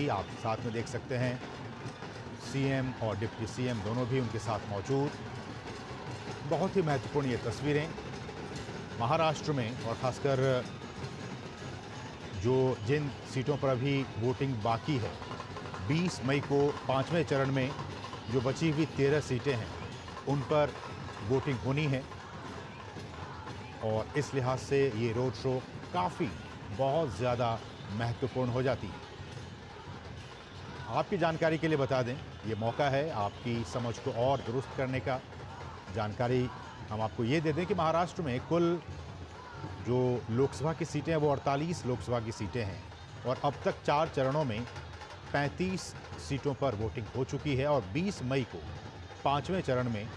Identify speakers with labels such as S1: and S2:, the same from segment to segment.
S1: मोदी आप साथ में देख सकते हैं, सीएम और डिप्टी सीएम दोनों भी उनके साथ मौजूद। बहुत ही महत्वपूर्ण ये तस्वीरें महाराष्ट्र में, और खासकर जिन सीटों पर अभी वोटिंग बाकी है, 20 मई को 5वें चरण में जो बची हुई 13 सीटें हैं उन पर वोटिंग होनी है, और इस लिहाज से ये रोड शो काफ़ी बहुत ज़्यादा महत्वपूर्ण हो जाती है। आपकी जानकारी के लिए बता दें, ये मौका है आपकी समझ को और दुरुस्त करने का। जानकारी हम आपको ये दे दें कि महाराष्ट्र में कुल जो लोकसभा की सीटें हैं वो 48 लोकसभा की सीटें हैं, और अब तक 4 चरणों में 35 सीटों पर वोटिंग हो चुकी है, और 20 मई को 5वें चरण में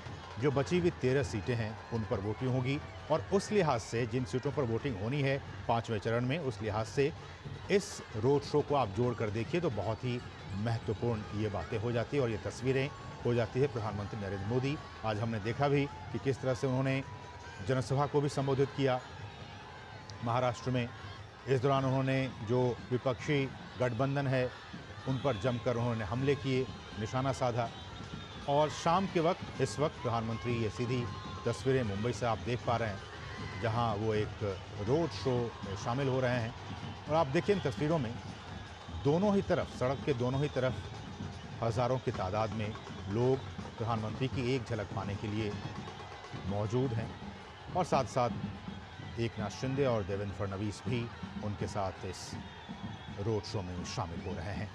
S1: जो बची हुई 13 सीटें हैं उन पर वोटिंग होगी। और उस लिहाज से जिन सीटों पर वोटिंग होनी है 5वें चरण में, उस लिहाज से इस रोड शो को आप जोड़ कर देखिए तो बहुत ही महत्वपूर्ण ये बातें हो जाती है और ये तस्वीरें हो जाती है प्रधानमंत्री नरेंद्र मोदी। आज हमने देखा भी कि किस तरह से उन्होंने जनसभा को भी संबोधित किया महाराष्ट्र में। इस दौरान उन्होंने जो विपक्षी गठबंधन है उन पर जमकर उन्होंने हमले किए, निशाना साधा। और शाम के वक्त, इस वक्त प्रधानमंत्री ये सीधी तस्वीरें मुंबई से आप देख पा रहे हैं, जहां वो एक रोड शो में शामिल हो रहे हैं। और आप देखिए इन तस्वीरों में दोनों ही तरफ, सड़क के दोनों ही तरफ हज़ारों की तादाद में लोग प्रधानमंत्री की एक झलक पाने के लिए मौजूद हैं, और साथ साथ एकनाथ शिंदे और देवेंद्र फडणवीस भी उनके साथ इस रोड शो में शामिल हो रहे हैं।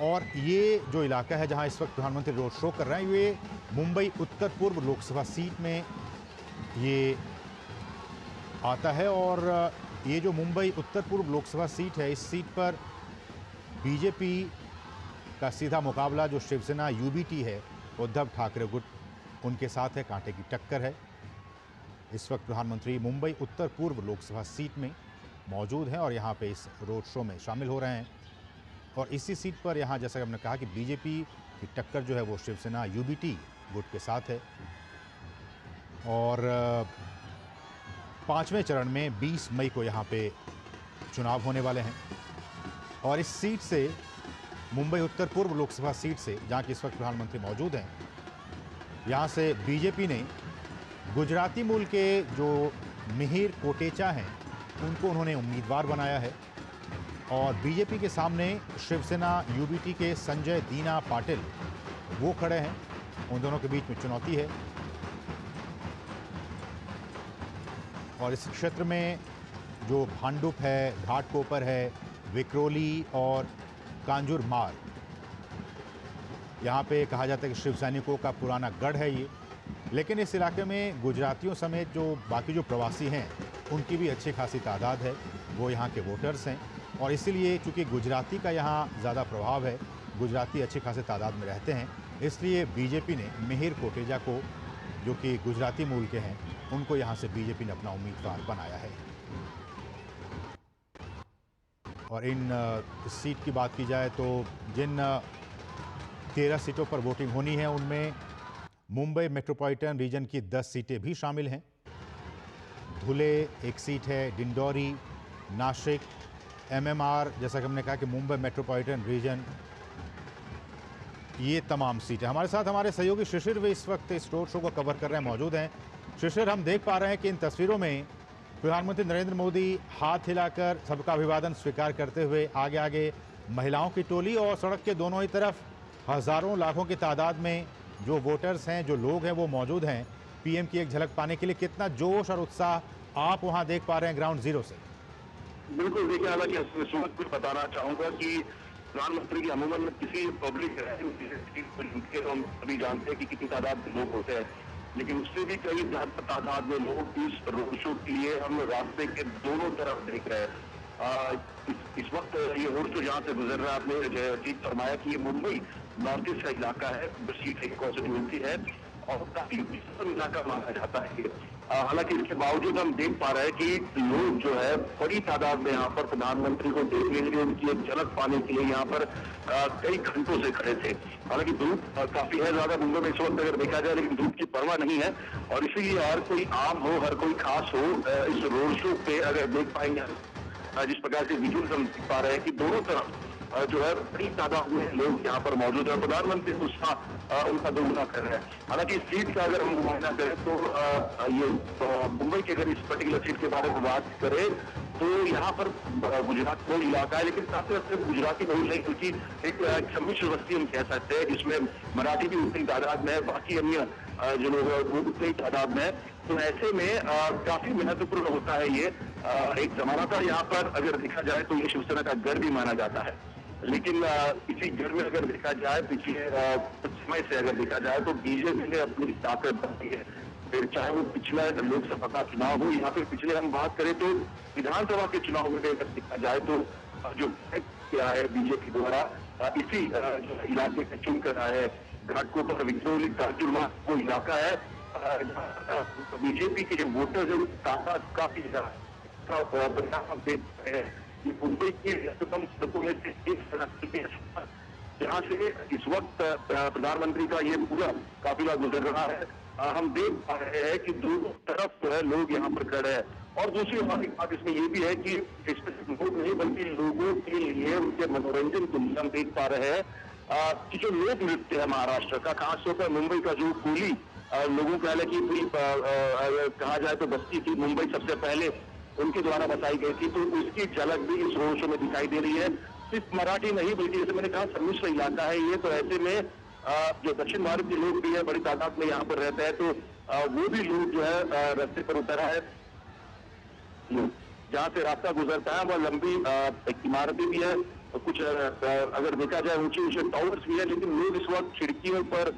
S1: और ये जो इलाका है जहां इस वक्त प्रधानमंत्री रोड शो कर रहे हैं, ये मुंबई उत्तर पूर्व लोकसभा सीट में ये आता है। और ये जो मुंबई उत्तर पूर्व लोकसभा सीट है, इस सीट पर बीजेपी का सीधा मुकाबला जो शिवसेना यूबीटी है, उद्धव ठाकरे गुट, उनके साथ है, कांटे की टक्कर है। इस वक्त प्रधानमंत्री मुंबई उत्तर पूर्व लोकसभा सीट में मौजूद हैं और यहाँ पे इस रोड शो में शामिल हो रहे हैं। और इसी सीट पर यहाँ, जैसा कि हमने कहा, कि बीजेपी की टक्कर जो है वो शिवसेना यूबीटी गुट के साथ है। और 5वें चरण में 20 मई को यहाँ पे चुनाव होने वाले हैं। और इस सीट से, मुंबई उत्तर पूर्व लोकसभा सीट से, जहाँ की इस वक्त प्रधानमंत्री मौजूद हैं, यहाँ से बीजेपी ने गुजराती मूल के जो मिहिर कोटेचा हैं उनको उन्होंने उम्मीदवार बनाया है। और बीजेपी के सामने शिवसेना यूबीटी के संजय दीना पाटिल वो खड़े हैं, उन दोनों के बीच में चुनौती है। और इस क्षेत्र में जो भांडुप है, घाटकोपर है, विक्रोली और कांजुरमार्ग, यहाँ पे कहा जाता है कि शिव सैनिकों का पुराना गढ़ है ये। लेकिन इस इलाके में गुजरातियों समेत जो बाकी जो प्रवासी हैं उनकी भी अच्छी खासी तादाद है, वो यहाँ के वोटर्स हैं। और इसीलिए चूँकि गुजराती का यहाँ ज़्यादा प्रभाव है, गुजराती अच्छी खासी तादाद में रहते हैं, इसलिए बीजेपी ने मिहिर कोटेचा को, जो कि गुजराती मूल के हैं, उनको यहाँ से बीजेपी ने अपना उम्मीदवार बनाया है। और इन सीट की बात की जाए तो जिन 13 सीटों पर वोटिंग होनी है उनमें मुंबई मेट्रोपॉलिटन रीजन की 10 सीटें भी शामिल हैं। धुले एक सीट है, डिंडोरी, नासिक, एमएमआर, जैसा कि हमने कहा कि मुंबई मेट्रोपॉलिटन रीजन, ये तमाम सीटें। हमारे साथ हमारे सहयोगी शिशिर भी इस वक्त इस रोड शो को कवर कर रहे हैं, मौजूद हैं। शिशिर, हम देख पा रहे हैं कि इन तस्वीरों में प्रधानमंत्री नरेंद्र मोदी हाथ हिलाकर सबका अभिवादन स्वीकार करते हुए आगे आगे महिलाओं की टोली, और सड़क के दोनों ही तरफ हज़ारों लाखों की तादाद में जो वोटर्स हैं, जो लोग हैं, वो मौजूद हैं पीएम की एक झलक पाने के लिए। कितना जोश और उत्साह आप वहाँ देख पा रहे हैं ग्राउंड जीरो से?
S2: बिल्कुल, देखिए, हालांकि इस वक्त मैं बताना चाहूंगा कि प्रधानमंत्री की अमूमन किसी पब्लिक के तो हम सभी जानते हैं कि कितनी तादाद में लोग होते हैं, लेकिन उससे भी कई ज्यादा तादाद में लोग इस रोड शो के लिए हम रास्ते के दोनों तरफ देख रहे हैं। इस वक्त ये रोड शो जहाँ से गुजर रहा है, आपने जीत फरमाया कि ये मुंबई नॉर्थ ईस्ट का इलाका है, सीट एक कॉन्स्टिट्यूंसी है और काफी इलाका माना जाता है। हालांकि इसके बावजूद हम देख पा रहे हैं कि लोग जो है बड़ी तादाद में यहाँ पर प्रधानमंत्री को देखने के लिए, उनकी एक झलक पाने के लिए यहाँ पर कई घंटों से खड़े थे। हालांकि धूप काफी है ज्यादा मुंबई में इस वक्त अगर देखा जाए, लेकिन धूप की परवाह नहीं है। और इसीलिए हर कोई आम हो, हर कोई खास हो, इस रोड शो पे अगर देख पाएंगे जिस प्रकार से विजुअल्स हम देख पा रहे हैं कि दोनों तरफ जो है बड़ी तादाद में लोग यहाँ पर मौजूद है। प्रधानमंत्री उनका दोगुना कर रहे हैं। हालांकि इस सीट का अगर हम मुआयना करें तो ये मुंबई की अगर इस पर्टिकुलर सीट के बारे में बात करें तो यहाँ पर गुजरात कोई इलाका है, लेकिन साथ ही सिर्फ गुजराती नहीं है, क्योंकि एक सम्मिश्र बस्ती हम कह सकते हैं जिसमें मराठी भी उतनी तादाद में है, बाकी अन्य जो लोग हैं वो उतनी तादाद में है। तो ऐसे में काफी महत्वपूर्ण होता है ये। एक जमाना था यहाँ पर अगर देखा जाए तो ये शिवसेना का गढ़ भी माना जाता है, लेकिन इसी गढ़ में अगर देखा जाए पिछले कुछ समय से अगर देखा जाए तो बीजेपी ने अपनी ताकत बढ़ाई है। फिर चाहे वो पिछला लोकसभा का चुनाव हो या फिर पिछले हम बात करें तो विधानसभा के चुनाव में अगर देखा जाए तो जो किया है बीजेपी द्वारा इसी जो इलाके का चुन कर आया है, घाटकोपर विक्टोरिया काजूमा वो इलाका है, बीजेपी के जो वोटर्स है तादाद काफी परिणाम दे रहे हैं। मुंबई की व्यस्ततम सड़कों में से एक सड़क जहाँ से इस वक्त प्रधानमंत्री का ये पूरा काफिला गुजर रहा है। हम देख पा रहे हैं कि दोनों तरफ जो है लोग यहाँ पर खड़े हैं। और दूसरी बात इसमें ये भी है कि स्पेसिफिक लोग नहीं बल्कि लोगों के लिए उनके मनोरंजन के लिए हम देख पा रहे हैं कि जो लोक नृत्य है महाराष्ट्र का, खासतौर पर मुंबई का जो कोली लोगों का कि कहा जाए तो बस्ती थी मुंबई सबसे पहले उनके द्वारा बताई गई थी, तो उसकी झलक भी इस रोड शो में दिखाई दे रही है। सिर्फ मराठी नहीं बल्कि जैसे मैंने कहा सम्मिश्र इलाका है ये, तो ऐसे में जो दक्षिण भारत के लोग भी है बड़ी तादाद में यहाँ पर रहते हैं, तो वो भी लोग जो है रास्ते पर उतरा है। जहाँ से रास्ता गुजरता है वह लंबी इमारतें भी है, तो कुछ अगर देखा जाए ऊंचे ऊंचे टावर्स भी है, लेकिन लोग इस वक्त खिड़कियों पर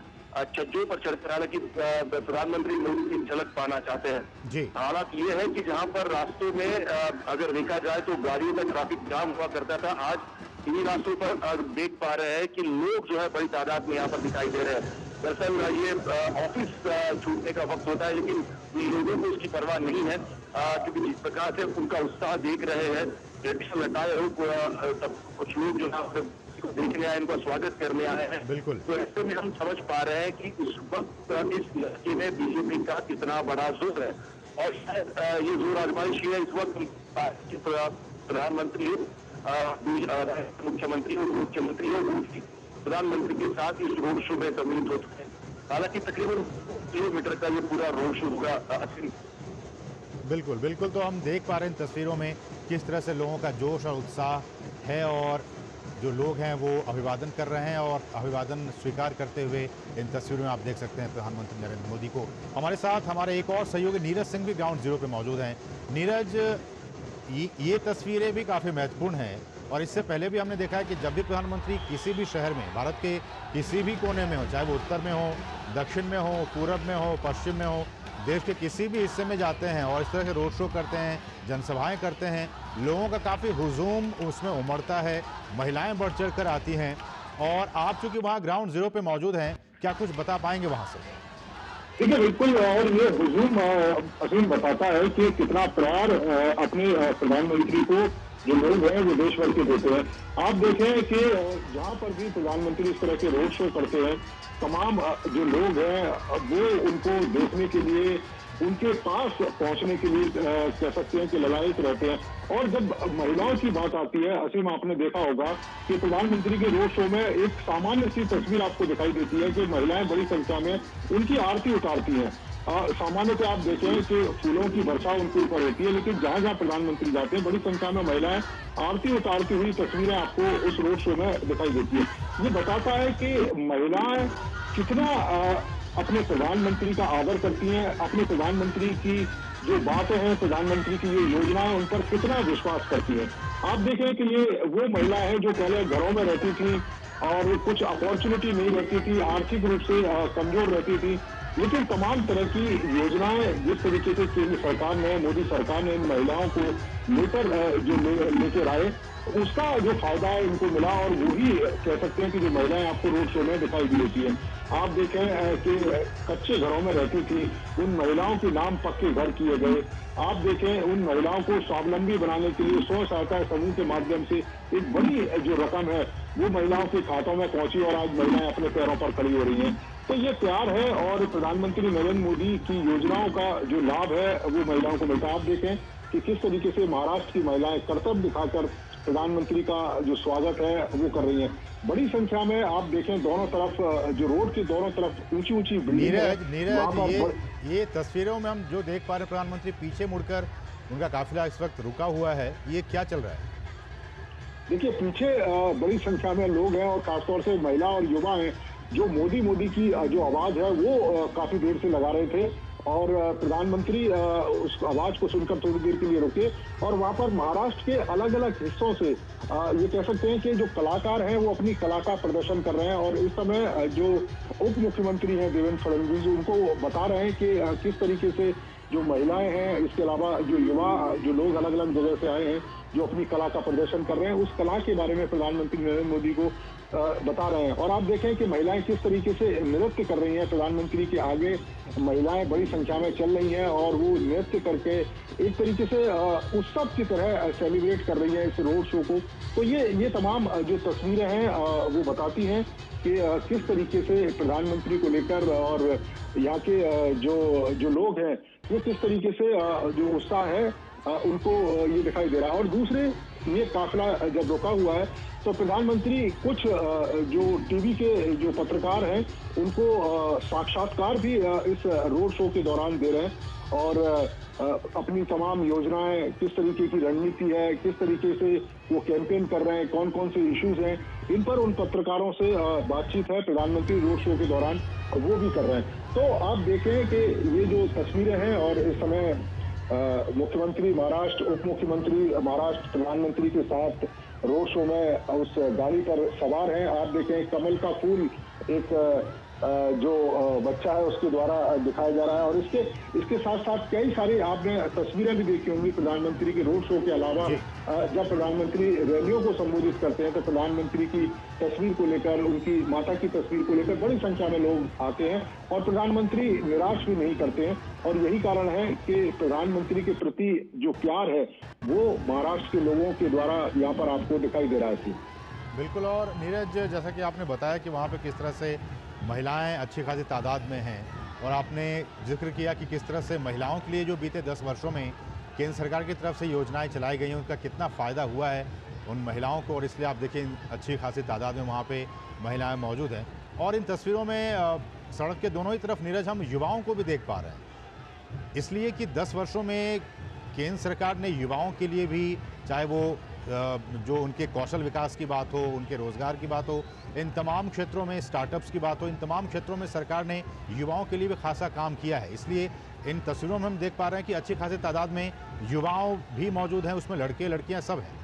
S2: छज्जों पर चढ़कर हालांकि प्रधानमंत्री मोदी की झलक पाना चाहते हैं। हालात ये है कि जहां पर रास्तों में अगर देखा जाए तो गाड़ियों का ट्रैफिक जाम हुआ करता था, आज इन्हीं रास्तों पर देख पा रहे हैं कि लोग जो है बड़ी तादाद में यहाँ पर दिखाई दे रहे हैं। दरअसल ये ऑफिस छूटने का वक्त होता है, लेकिन लोगों को उसकी परवाह नहीं है, क्योंकि जिस प्रकार से उनका उत्साह देख रहे हैं, ट्रेडिशनल अटायर हो, सब कुछ लोग जो है देखने आए, इनका स्वागत करने आए हैं।
S1: बिल्कुल।
S2: तो ऐसे में हम समझ पा रहे हैं कि इस वक्त इस इलाके में बीजेपी का कितना बड़ा जोर है, और शायद ये जोर आजमाइश है इस वक्त प्रधानमंत्री मुख्यमंत्री और मुख्यमंत्री और प्रधानमंत्री के साथ इस रोड शो में सम्मिलित होते हैं। हालांकि तकरीबन किलोमीटर का ये पूरा रोड शो होगा।
S1: बिल्कुल बिल्कुल, तो हम देख पा रहे हैं तस्वीरों में किस तरह से लोगों का जोश और उत्साह है, और जो लोग हैं वो अभिवादन कर रहे हैं और अभिवादन स्वीकार करते हुए इन तस्वीरों में आप देख सकते हैं प्रधानमंत्री नरेंद्र मोदी को। हमारे साथ हमारे एक और सहयोगी नीरज सिंह भी ग्राउंड जीरो पे मौजूद हैं। नीरज, ये तस्वीरें भी काफ़ी महत्वपूर्ण हैं, और इससे पहले भी हमने देखा है कि जब भी प्रधानमंत्री किसी भी शहर में, भारत के किसी भी कोने में हो, चाहे वो उत्तर में हो, दक्षिण में हो, पूरब में हो, पश्चिम में हो, देश के किसी भी हिस्से में जाते हैं और इस तरह के रोड शो करते हैं, जनसभाएं करते हैं, लोगों का काफ़ी हुजूम उसमें उमड़ता है, महिलाएं बढ़ चढ़ कर आती हैं। और आप चूंकि वहाँ ग्राउंड जीरो पे मौजूद हैं, क्या कुछ बता पाएंगे वहाँ से?
S3: ठीक है, बिल्कुल। और ये हुजूम असीम बताता है कि कितना प्यार अपने प्रधानमंत्री को जो लोग हैं वो देश भर के देते हैं। आप देखें कि जहाँ पर भी प्रधानमंत्री इस तरह के रोड शो करते हैं, तमाम जो लोग हैं वो उनको देखने के लिए, उनके पास पहुंचने के लिए कह सकते हैं कि ललायित रहते हैं। और जब महिलाओं की बात आती है, असीम आपने देखा होगा कि प्रधानमंत्री के रोड शो में एक सामान्य सी तस्वीर आपको दिखाई देती है कि महिलाएं बड़ी संख्या में उनकी आरती उतारती हैं। सामान्यतः आप देखें कि फूलों की वर्षा उनके ऊपर होती है, लेकिन जहां जहां प्रधानमंत्री जाते हैं बड़ी संख्या में महिलाएं आरती उतारती हुई तस्वीरें आपको उस रोड शो में दिखाई देती है। ये बताता है कि महिलाएं कितना अपने प्रधानमंत्री का आदर करती हैं, अपने प्रधानमंत्री की जो बातें हैं, प्रधानमंत्री की ये योजनाएं, उन पर कितना विश्वास करती हैं। आप देखें कि ये वो महिला है जो पहले घरों में रहती थी और कुछ अपॉर्चुनिटी नहीं रहती थी, आर्थिक रूप से कमजोर रहती थी, लेकिन तमाम तरह की योजनाएं जिस तरीके से केंद्र सरकार ने, मोदी सरकार ने इन महिलाओं को लेकर जो लेकर आए, उसका जो फायदा है इनको मिला। और वही कह सकते हैं कि जो महिलाएं आपको रोड शो में दिखाई देती हैं। आप देखें कि कच्चे घरों में रहती थी, उन महिलाओं के नाम पक्के घर किए गए। आप देखें उन महिलाओं को स्वावलंबी बनाने के लिए स्व सहायता समूह के माध्यम से एक बड़ी जो रकम है वो महिलाओं के खातों में पहुंची और आज महिलाएं अपने पैरों पर खड़ी हो रही हैं। तो ये प्यार है और प्रधानमंत्री नरेंद्र मोदी की योजनाओं का जो लाभ है वो महिलाओं को मिलता है। आप देखें कि किस तरीके से महाराष्ट्र की महिलाएं कर्तव्य दिखाकर प्रधानमंत्री का जो स्वागत है वो कर रही हैं। बड़ी संख्या में आप देखें दोनों तरफ जो रोड के दोनों तरफ ऊंची ऊंची बिल्डिंग है, वहां
S1: नीरज
S3: पर
S1: ये तस्वीरों में हम जो देख पा रहे हैं, प्रधानमंत्री पीछे मुड़कर उनका काफिला इस वक्त रुका हुआ है, ये क्या चल रहा है?
S3: देखिए पीछे बड़ी संख्या में लोग हैं और खासतौर से महिला और युवा हैं जो मोदी मोदी की जो आवाज है वो काफी देर से लगा रहे थे और प्रधानमंत्री उस आवाज को सुनकर थोड़ी देर के लिए रुके और वहां पर महाराष्ट्र के अलग अलग हिस्सों से ये कह सकते हैं कि जो कलाकार हैं वो अपनी कला का प्रदर्शन कर रहे हैं और इस समय जो उप मुख्यमंत्री हैं देवेंद्र फडणवीस उनको बता रहे हैं कि किस तरीके से जो महिलाएं हैं, इसके अलावा जो युवा जो लोग अलग अलग जगह से आए हैं जो अपनी कला का प्रदर्शन कर रहे हैं, उस कला के बारे में प्रधानमंत्री नरेंद्र मोदी को बता रहे हैं। और आप देखें कि महिलाएं किस तरीके से नृत्य कर रही हैं, प्रधानमंत्री के आगे महिलाएं बड़ी संख्या में चल रही हैं और वो नृत्य करके एक तरीके से उत्सव की तरह सेलिब्रेट कर रही हैं इस रोड शो को। तो ये तमाम जो तस्वीरें हैं वो बताती हैं कि किस तरीके से प्रधानमंत्री को लेकर और यहाँ के जो लोग हैं वो किस तरीके से जो उत्साह है उनको ये दिखाई दे रहा है। और दूसरे ये काफिला जब रुका हुआ है तो प्रधानमंत्री कुछ जो टीवी के जो पत्रकार हैं उनको साक्षात्कार भी इस रोड शो के दौरान दे रहे हैं और अपनी तमाम योजनाएं, किस तरीके की रणनीति है, किस तरीके से वो कैंपेन कर रहे हैं, कौन कौन से इश्यूज हैं, इन पर उन पत्रकारों से बातचीत है प्रधानमंत्री रोड शो के दौरान वो भी कर रहे हैं। तो आप देखें कि ये जो तस्वीरें हैं और इस समय मुख्यमंत्री महाराष्ट्र, उप मुख्यमंत्री महाराष्ट्र प्रधानमंत्री के साथ रोड शो में उस गाड़ी पर सवार हैं। आप देखें कमल का फूल एक जो बच्चा है उसके द्वारा दिखाया जा रहा है और इसके साथ साथ कई सारी आपने तस्वीरें भी देखी होंगी प्रधानमंत्री के रोड शो के अलावा। जब प्रधानमंत्री रैलियों को संबोधित करते हैं तो प्रधानमंत्री की तस्वीर को लेकर, उनकी माता की तस्वीर को लेकर बड़ी संख्या में लोग आते हैं और प्रधानमंत्री निराश भी नहीं करते हैं और यही कारण है कि प्रधानमंत्री के प्रति जो प्यार है वो महाराष्ट्र के लोगों के द्वारा यहाँ पर आपको दिखाई दे रहा है।
S1: बिल्कुल। और नीरज, जैसा कि आपने बताया कि वहाँ पे किस तरह से महिलाएं अच्छी खासी तादाद में हैं और आपने जिक्र किया कि किस तरह से महिलाओं के लिए जो बीते 10 वर्षों में केंद्र सरकार की तरफ से योजनाएं चलाई गई हैं उनका कितना फ़ायदा हुआ है उन महिलाओं को, और इसलिए आप देखिए अच्छी खासी तादाद में वहाँ पे महिलाएं मौजूद हैं। और इन तस्वीरों में सड़क के दोनों ही तरफ नीरज हम युवाओं को भी देख पा रहे हैं, इसलिए कि 10 वर्षों में केंद्र सरकार ने युवाओं के लिए भी, चाहे वो जो उनके कौशल विकास की बात हो, उनके रोज़गार की बात हो, इन तमाम क्षेत्रों में स्टार्टअप्स की बात हो, इन तमाम क्षेत्रों में सरकार ने युवाओं के लिए भी खासा काम किया है। इसलिए इन तस्वीरों में हम देख पा रहे हैं कि अच्छी खासी तादाद में युवाओं भी मौजूद हैं, उसमें लड़के लड़कियां सब हैं।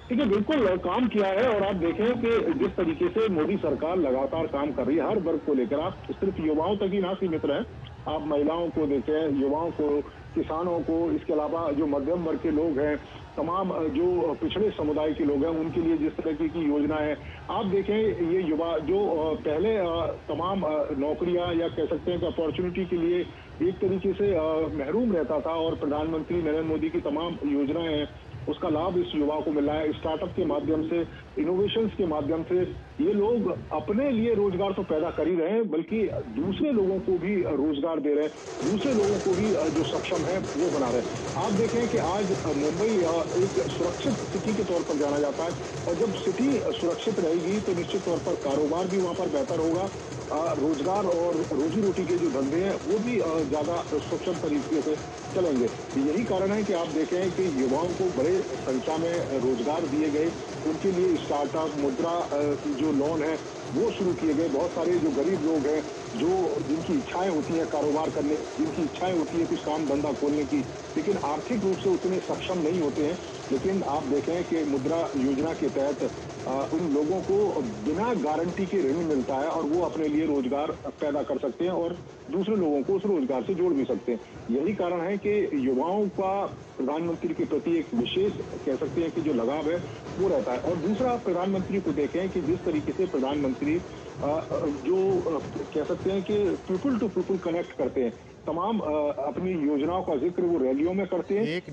S3: ठीक है, बिल्कुल काम किया है और आप देखें कि जिस तरीके से मोदी सरकार लगातार काम कर रही है हर वर्ग को लेकर, आप सिर्फ युवाओं तक ही ना सीमित रहें, आप महिलाओं को देखें, युवाओं को, किसानों को, इसके अलावा जो मध्यम वर्ग के लोग हैं, तमाम जो पिछड़े समुदाय के लोग हैं उनके लिए जिस तरह की योजना है, आप देखें ये युवा जो पहले तमाम नौकरियां या कह सकते हैं कि अपॉर्चुनिटी के लिए एक तरीके से महरूम रहता था और प्रधानमंत्री नरेंद्र मोदी की तमाम योजनाएं हैं उसका लाभ इस युवा को मिल रहा है। स्टार्टअप के माध्यम से, इनोवेशंस के माध्यम से ये लोग अपने लिए रोजगार तो पैदा कर ही रहे हैं बल्कि दूसरे लोगों को भी रोजगार दे रहे हैं, दूसरे लोगों को भी जो सक्षम है वो बना रहे हैं। आप देखें कि आज मुंबई एक सुरक्षित सिटी के तौर पर जाना जाता है और जब सिटी सुरक्षित रहेगी तो निश्चित तौर पर कारोबार भी वहाँ पर बेहतर होगा, रोजगार और रोजी रोटी के जो धंधे हैं वो भी ज्यादा सक्षम तरीके से चलेंगे। यही कारण है कि आप देखें कि युवाओं को बड़े संख्या में रोजगार दिए गए, उनके लिए स्टार्टअप, मुद्रा जो लोन है वो शुरू किए गए। बहुत सारे जो गरीब लोग हैं जो जिनकी इच्छाएं होती हैं कारोबार करने, जिनकी इच्छाएं होती है कुछ काम धंधा खोलने की, लेकिन आर्थिक रूप से उतने सक्षम नहीं होते हैं, लेकिन आप देखें कि मुद्रा योजना के तहत उन लोगों को बिना गारंटी के ऋण मिलता है और वो अपने लिए रोजगार पैदा कर सकते हैं और दूसरे लोगों को उस रोजगार से जोड़ भी सकते हैं। यही कारण है कि युवाओं का प्रधानमंत्री के प्रति एक विशेष कह सकते हैं कि जो लगाव है वो रहता है। और दूसरा, प्रधानमंत्री को देखें कि जिस तरीके से प्रधानमंत्री जो कह सकते हैं कि पीपल टू पीपल कनेक्ट करते हैं, तमाम अपनी योजनाओं का जिक्र वो रैलियों में करते हैं।
S1: एक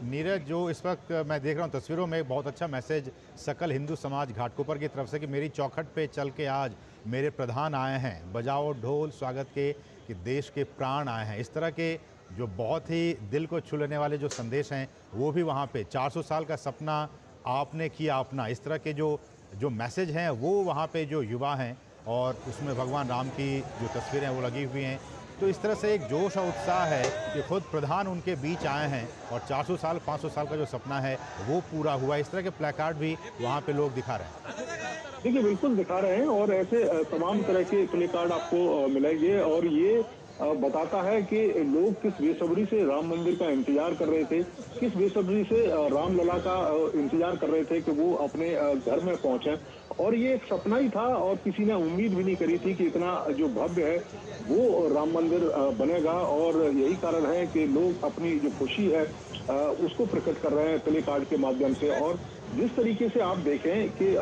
S1: नीरज जो इस वक्त मैं देख रहा हूँ तस्वीरों में, बहुत अच्छा मैसेज सकल हिंदू समाज घाटकोपर की तरफ से कि मेरी चौखट पे चल के आज मेरे प्रधान आए हैं, बजाओ ढोल स्वागत के कि देश के प्राण आए हैं। इस तरह के जो बहुत ही दिल को छू लेने वाले जो संदेश हैं वो भी वहाँ पे 400 साल का सपना आपने किया अपना, इस तरह के जो मैसेज हैं वो वहाँ पे जो युवा हैं और उसमें भगवान राम की जो तस्वीरें हैं वो लगी हुई हैं। तो इस तरह से एक जोश और उत्साह है कि खुद प्रधान उनके बीच आए हैं और 400 साल 500 साल का जो सपना है वो पूरा हुआ। इस तरह के प्लेकार्ड भी वहाँ पे लोग दिखा रहे हैं।
S3: देखिए बिल्कुल दिखा रहे हैं और ऐसे तमाम तरह के प्ले कार्ड आपको मिलेंगे और ये बताता है कि लोग किस बेसब्री से राम मंदिर का इंतजार कर रहे थे, किस बेसब्री से रामलला का इंतजार कर रहे थे कि वो अपने घर में पहुंचे। और ये एक सपना ही था और किसी ने उम्मीद भी नहीं करी थी कि इतना जो भव्य है वो राम मंदिर बनेगा। और यही कारण है कि लोग अपनी जो खुशी है उसको प्रकट कर रहे हैं प्ले कार्ड के माध्यम से। और जिस तरीके से आप देखें कि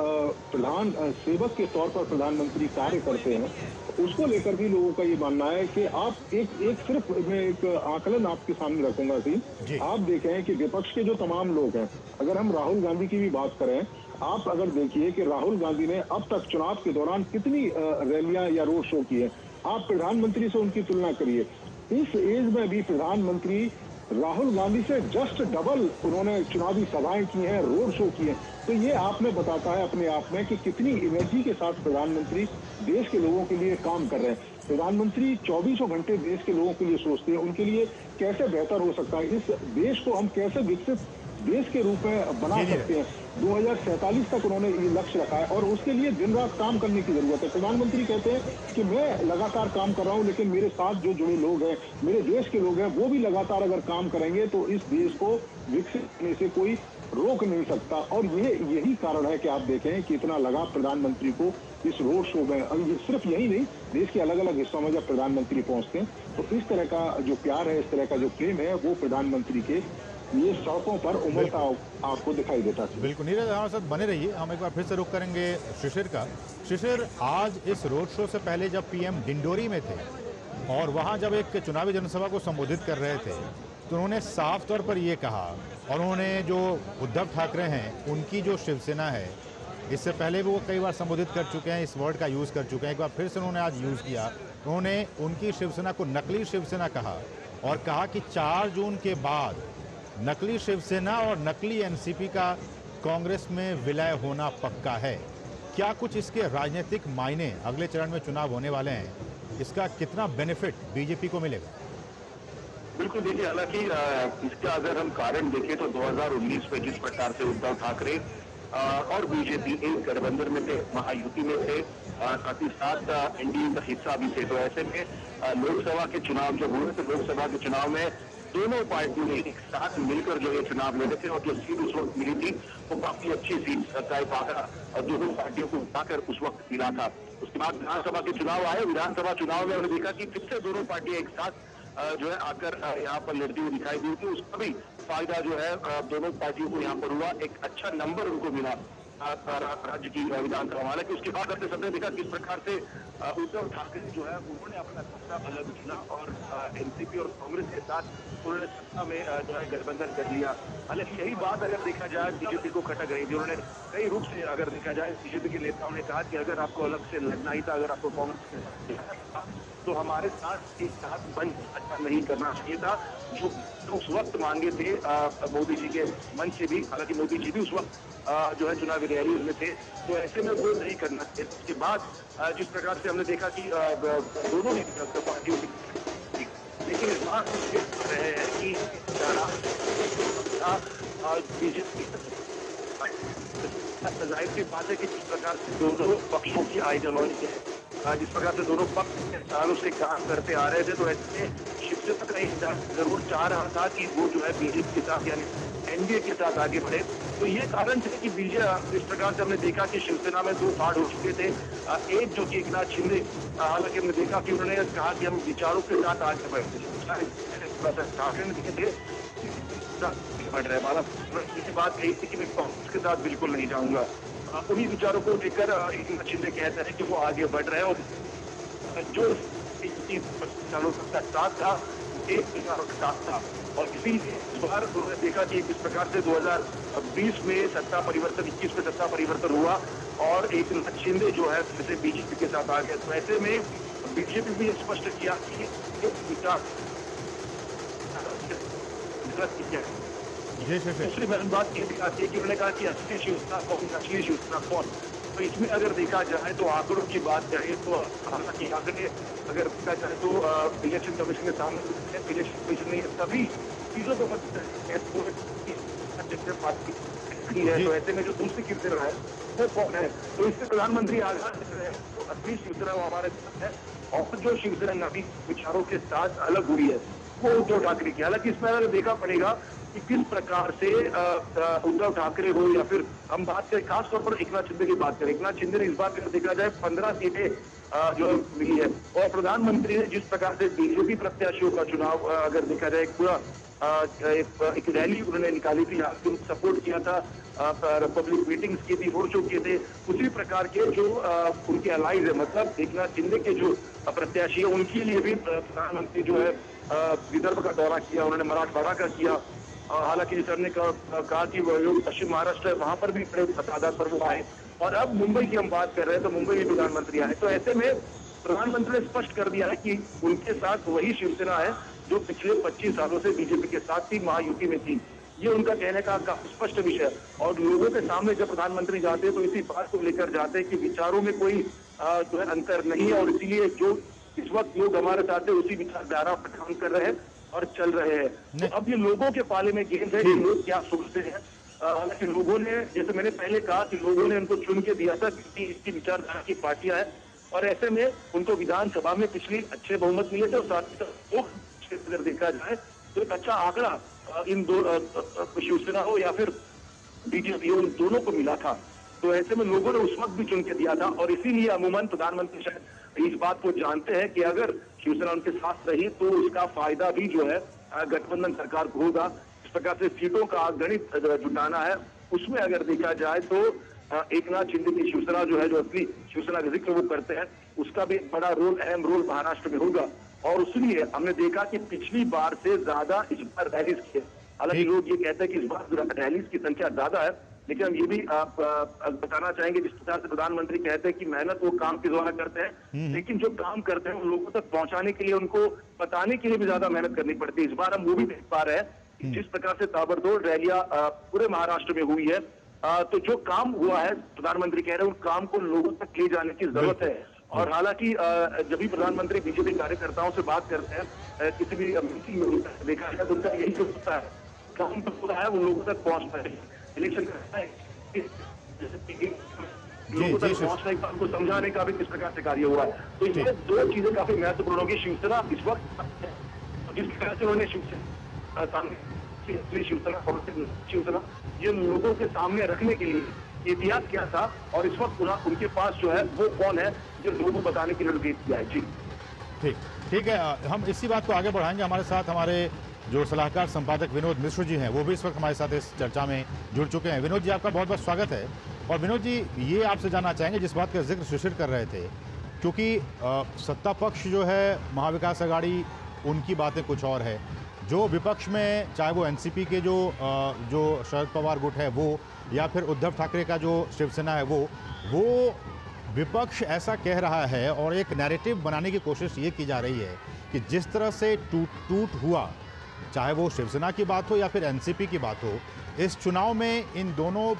S3: प्रधान सेवक के तौर पर प्रधानमंत्री कार्य करते हैं, उसको लेकर भी लोगों का ये मानना है कि आप एक सिर्फ मैं एक आकलन आपके सामने रखूंगा कि आप देखें कि विपक्ष के जो तमाम लोग हैं, अगर हम राहुल गांधी की भी बात करें, आप अगर देखिए कि राहुल गांधी ने अब तक चुनाव के दौरान कितनी रैलियां या रोड शो की है, आप प्रधानमंत्री से उनकी तुलना करिए। इस एज में भी प्रधानमंत्री राहुल गांधी से जस्ट डबल उन्होंने चुनावी सभाएं की हैं, रोड शो किए। तो ये आप में बताता है अपने आप में कि कितनी एनर्जी के साथ प्रधानमंत्री देश के लोगों के लिए काम कर रहे हैं। प्रधानमंत्री 24 घंटे देश के लोगों के लिए सोचते हैं, उनके लिए कैसे बेहतर हो सकता है, इस देश को हम कैसे विकसित देश के रूप में बना सकते हैं। 2047 तक उन्होंने ये लक्ष्य रखा है और उसके लिए दिन रात काम करने की जरूरत है। प्रधानमंत्री कहते हैं कि मैं लगातार काम कर रहा हूं, लेकिन मेरे साथ जो जुड़े लोग हैं, मेरे देश के लोग हैं, वो भी लगातार अगर काम करेंगे तो इस देश को विकसित होने से कोई रोक नहीं सकता। और यही कारण है कि आप देखें कि इतना लगा प्रधानमंत्री को इस रोड शो में। और सिर्फ यही नहीं, देश के अलग अलग हिस्सों में जब प्रधानमंत्री पहुंचते हैं तो इस तरह का जो प्यार है, इस तरह का जो प्रेम है, वो प्रधानमंत्री के ये सड़कों पर उमड़ता आपको दिखाई देता है।
S1: बिल्कुल नीरज, हमारे साथ बने रहिए। हम एक बार फिर से रुख करेंगे शिशिर का। शिशिर, आज इस रोड शो से पहले जब पीएम डिंडोरी में थे और वहां जब एक चुनावी जनसभा को संबोधित कर रहे थे तो उन्होंने साफ तौर पर ये कहा, और उन्होंने जो उद्धव ठाकरे हैं उनकी जो शिवसेना है, इससे पहले भी वो कई बार संबोधित कर चुके हैं, इस वर्ड का यूज़ कर चुके हैं, एक बार फिर से उन्होंने आज यूज़ किया। उन्होंने उनकी शिवसेना को नकली शिवसेना कहा और कहा कि 4 जून के बाद नकली शिवसेना और नकली एनसीपी का कांग्रेस में विलय होना पक्का है। क्या कुछ इसके राजनीतिक मायने अगले चरण में चुनाव होने वाले हैं, इसका कितना बेनिफिट बीजेपी को मिलेगा?
S2: बिल्कुल, देखिए हालांकि इसका अगर हम कारण देखें तो 2019 में जिस प्रकार से उद्धव ठाकरे और बीजेपी एक गठबंधन में थे, महायुति में थे, साथ ही साथ एनडीए का हिस्सा भी थे, तो ऐसे में लोकसभा के चुनाव जब हुए तो लोकसभा के चुनाव में दोनों पार्टियों ने एक साथ मिलकर जो ये चुनाव लड़े थे और जो सीट उस वक्त मिली थी वो काफी अच्छी सीट सत्ताई पाकर और दोनों पार्टियों को उठाकर उस वक्त मिला था। उसके बाद विधानसभा के चुनाव आए। विधानसभा चुनाव में हमने देखा कि फिर से दोनों पार्टियां एक साथ जो है आकर यहाँ पर लड़ती हुई दिखाई दी थी। उसका भी फायदा जो है दोनों पार्टियों को यहाँ पर हुआ, एक अच्छा नंबर उनको मिला राज्य की विधानसभा। हालांकि उसके बाद अपने सबने देखा किस प्रकार से उद्धव ठाकरे जो है उन्होंने अपना सत्ता अलग चुना और एनसीपी और कांग्रेस के साथ उन्होंने सत्ता में जो है गठबंधन कर लिया। हालांकि यही बात अगर देखा जाए बीजेपी को खटक रही थी। उन्होंने कई रूप से अगर देखा जाए बीजेपी के नेताओं ने कहा कि अगर आपको अलग से लड़ना ही था, अगर आपको कांग्रेस तो हमारे साथ एक साथ मंच अच्छा नहीं करना चाहिए था, जो उस वक्त मांगे थे मोदी जी के मंच से भी। हालांकि मोदी जी भी उस वक्त जो है चुनावी रैली में थे, तो ऐसे में वो नहीं करना चाहिए। उसके बाद जिस प्रकार से हमने देखा कि दोनों ही पार्टियों की, लेकिन इस बात रहे हैं कि बीजेपी जाहिर सी बात है कि जिस प्रकार से दोनों पक्षों की आइडियोलॉजी है, जिस प्रकार से दोनों पक्ष सालों से काम करते आ रहे थे, तो ऐसे शिवसेना का हिस्सा जरूर चाह रहा था कि वो जो है बीजेपी के साथ यानी एनडीए के साथ आगे बढ़े। तो ये कारण थे कि बीजेपी इस प्रकार से हमने देखा कि शिवसेना में 2 पार्ट हो चुके थे। एक जो कि एकनाथ शिंदे, हालांकि हमने देखा कि उन्होंने कहा कि हम विचारों के साथ आगे बढ़ते ठाकरे ने दिखे थे बढ़ रहे वाला ये बात कही थी कि मैं कांग्रेस के साथ बिल्कुल नहीं जाऊंगा। उन्हीं विचारों को लेकर एकनाथ शिंदे कहते हैं कि वो आगे बढ़ रहे हैं और जो विचारों का साथ था, एक विचारों के साथ था। और इसीलिए इस बार उन्होंने देखा कि किस प्रकार से 2020 में सत्ता परिवर्तन, 21 में सत्ता परिवर्तन हुआ और एकनाथ शिंदे जो है फिर से बीजेपी के साथ आ गए। तो ऐसे में बीजेपी भी स्पष्ट किया कि एक विचार गलत किया है।
S1: जी शिशिर।
S2: दूसरी बात ये दिखाती है कि उन्होंने कहा कि असली शिवसेना कौन, असली शिवसेना कौन। तो इसमें अगर देखा जाए तो आंकड़ों की बात करें तो हालांकि आंकड़े अगर देखा जाए तो इलेक्शन कमीशन के सामने इलेक्शन कमीशन ने सभी चीजों को है। तो ऐसे में जो दूसरी शिवसेना है वो कौन है, तो इससे प्रधानमंत्री आगाह है तो असली शिवसेना वो हमारे साथ है। और जो शिवसेना नवी विचारों के साथ अलग हुई है वो उद्धव ठाकरे की। हालांकि इसमें अगर देखा पड़ेगा कि किस प्रकार से उद्धव ठाकरे हो या फिर हम बात करें खासतौर पर एकनाथ शिंदे की बात करें, एकनाथ शिंदे ने इस बार देखा जाए 15 सीटें जो मिली है। और प्रधानमंत्री ने जिस प्रकार से बीजेपी प्रत्याशियों का चुनाव अगर देखा जाए पूरा एक रैली उन्होंने निकाली थी, सपोर्ट किया था, पब्लिक मीटिंग्स की थी, रोड शो किए थे, उसी प्रकार के जो उनके अलाइज है मतलब एकनाथ शिंदे के जो प्रत्याशी है उनके लिए भी प्रधानमंत्री जो है विदर्भ का दौरा किया, उन्होंने मराठवाड़ा का किया। हालांकि सर ने कहा कि वो जो पश्चिम महाराष्ट्र है वहां पर भी बड़े तादाद पर वो आए। और अब मुंबई की हम बात कर रहे हैं तो मुंबई में प्रधानमंत्री आए। तो ऐसे में प्रधानमंत्री ने स्पष्ट कर दिया है कि उनके साथ वही शिवसेना है जो पिछले 25 सालों से बीजेपी के साथ थी, महायुति में थी। ये उनका कहने का काफी स्पष्ट विषय है। और लोगों के सामने जब प्रधानमंत्री जाते हैं तो इसी बात को लेकर जाते हैं कि विचारों में कोई जो है अंतर नहीं है और इसीलिए जो इस वक्त लोग हमारे साथ है उसी विचारधारा पर काम कर रहे हैं और चल रहे हैं। तो अब ये लोगों के पाले में गेंद है कि लोग क्या सोचते हैं। हालांकि लोगों ने, जैसे मैंने पहले कहा कि लोगों ने उनको चुन के दिया था कि इसकी विचारधारा की पार्टियां हैं और ऐसे में उनको विधानसभा में पिछली अच्छे बहुमत मिले थे और साथ ही साथ अगर देखा जाए तो एक अच्छा आंकड़ा इन दो शिवसेना हो या फिर बीजेपी हो, उन दोनों को मिला था। तो ऐसे में लोगों ने उस वक्त भी चुन के दिया था और इसीलिए अमूमन प्रधानमंत्री शायद इस बात को जानते हैं कि अगर शिवसेना उनके साथ रही तो उसका फायदा भी जो है गठबंधन सरकार को होगा। इस प्रकार से सीटों का गणित जुटाना है, उसमें अगर देखा जाए तो एकनाथ शिंदे की शिवसेना जो है, जो असली शिवसेना का जिक्र वो करते हैं, उसका भी एक बड़ा रोल, अहम रोल महाराष्ट्र में होगा। और इसलिए हमने देखा कि पिछली बार से ज्यादा इस बार रैलीज की है। हालांकि लोग ये कहते हैं कि इस बार रैलीज की संख्या ज्यादा है, लेकिन हम ये भी बताना चाहेंगे जिस प्रकार से प्रधानमंत्री कहते हैं कि मेहनत वो काम के द्वारा करते हैं, लेकिन जो काम करते हैं वो लोगों तक पहुंचाने के लिए, उनको बताने के लिए भी ज्यादा मेहनत करनी पड़ती है। इस बार हम वो भी देख पा रहे हैं कि जिस प्रकार से ताबड़तोड़ रैलियां पूरे महाराष्ट्र में हुई है, तो जो काम हुआ है प्रधानमंत्री कह रहे हैं उन काम को लोगों तक ले जाने की जरूरत है। और हालांकि जब भी प्रधानमंत्री बीजेपी कार्यकर्ताओं से बात करते हैं, किसी भी मीटिंग में देखा जाए तो उनका यही जो होता है, काम तो पूरा है वो लोगों तक पहुंचता है। इलेक्शन करता है लोगों तक पहुंचने का, उनको समझाने का भी किस प्रकार से कार्य हुआ है। तो इसमें दो चीजें काफी महत्वपूर्ण होगी। शिवसेना इस वक्त जिस प्रकार से उन्होंने शिवसेना ये लोगों के सामने रखने के लिए इतिहास क्या था और इस वक्त उनके पास जो है वो कौन है जो लोगों को बताने के लिए किया है। जी
S1: ठीक है, हम इसी बात को आगे बढ़ाएंगे। हमारे साथ हमारे जो सलाहकार संपादक विनोद मिश्र जी हैं वो भी इस वक्त हमारे साथ इस चर्चा में जुड़ चुके हैं। विनोद जी, आपका बहुत बहुत स्वागत है। और विनोद जी, ये आपसे जानना चाहेंगे जिस बात का जिक्र शिशिर कर रहे थे, क्योंकि सत्ता पक्ष जो है महाविकास अघाड़ी, उनकी बातें कुछ और है, जो विपक्ष में चाहे वो एनसीपी के जो शरद पवार गुट है वो, या फिर उद्धव ठाकरे का जो शिवसेना है वो विपक्ष ऐसा कह रहा है और एक नैरेटिव बनाने की कोशिश ये की जा रही है कि जिस तरह से टूट हुआ, चाहे वो शिवसेना की बात हो या फिर एनसीपी की बात हो, इस चुनाव में इन दोनों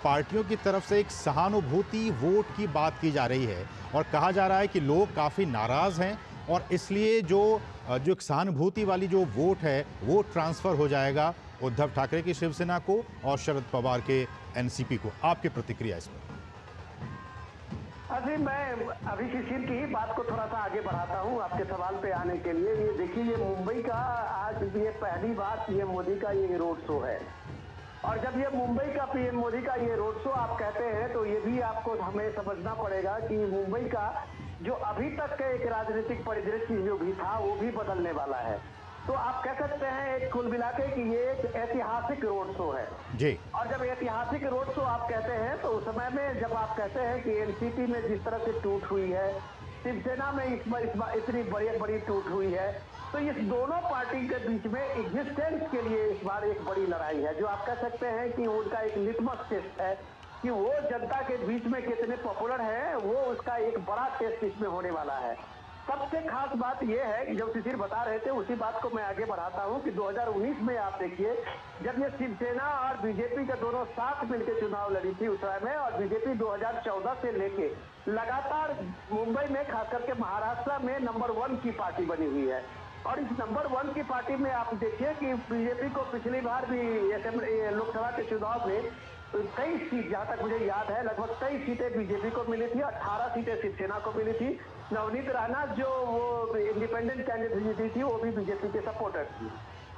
S1: पार्टियों की तरफ से एक सहानुभूति वोट की बात की जा रही है और कहा जा रहा है कि लोग काफ़ी नाराज़ हैं और इसलिए जो एक सहानुभूति वाली जो वोट है वो ट्रांसफ़र हो जाएगा उद्धव ठाकरे की शिवसेना को और शरद पवार के एनसीपी को। आपकी प्रतिक्रिया इस पर?
S4: अभी मैं अभी शिशिर की ही बात को थोड़ा सा आगे बढ़ाता हूं आपके सवाल पे आने के लिए। ये देखिए, ये मुंबई का आज ये पहली बार पीएम मोदी का ये रोड शो है और जब ये मुंबई का पीएम मोदी का ये रोड शो आप कहते हैं तो ये भी आपको हमें समझना पड़ेगा कि मुंबई का जो अभी तक का एक राजनीतिक परिदृश्य जो भी था वो भी बदलने वाला है। तो आप कह सकते हैं एक कुल मिला के कि ये एक ऐतिहासिक रोड शो है
S1: जी।
S4: और जब ऐतिहासिक रोड शो आप कहते हैं तो उस समय में जब आप कहते हैं कि एनसीपी में जिस तरह से टूट हुई है, शिवसेना में इस बार इतनी बड़ी टूट हुई है, तो इस दोनों पार्टी के बीच में एग्जिस्टेंस के लिए इस बार एक बड़ी लड़ाई है, जो आप कह सकते हैं कि उनका एक लिटमस टेस्ट है कि वो जनता के बीच में कितने पॉपुलर है, वो उसका एक बड़ा टेस्ट इसमें होने वाला है। सबसे खास बात यह है कि जो शिशिर बता रहे थे उसी बात को मैं आगे बढ़ाता हूं कि 2019 में आप देखिए जब ये शिवसेना और बीजेपी के दोनों साथ मिलकर चुनाव लड़ी थी उस समय में, और बीजेपी 2014 से लेके लगातार मुंबई में खास करके महाराष्ट्र में नंबर 1 की पार्टी बनी हुई है। और इस नंबर 1 की पार्टी में आप देखिए कि बीजेपी को पिछली बार भी लोकसभा के चुनाव में कई सीट, जहां तक मुझे याद है लगभग 23 सीटें बीजेपी को मिली थी, 18 सीटें शिवसेना को मिली थी। नवनीत राणा जो वो इंडिपेंडेंट कैंडिडेट जीती थी वो भी बीजेपी के सपोर्टर थी।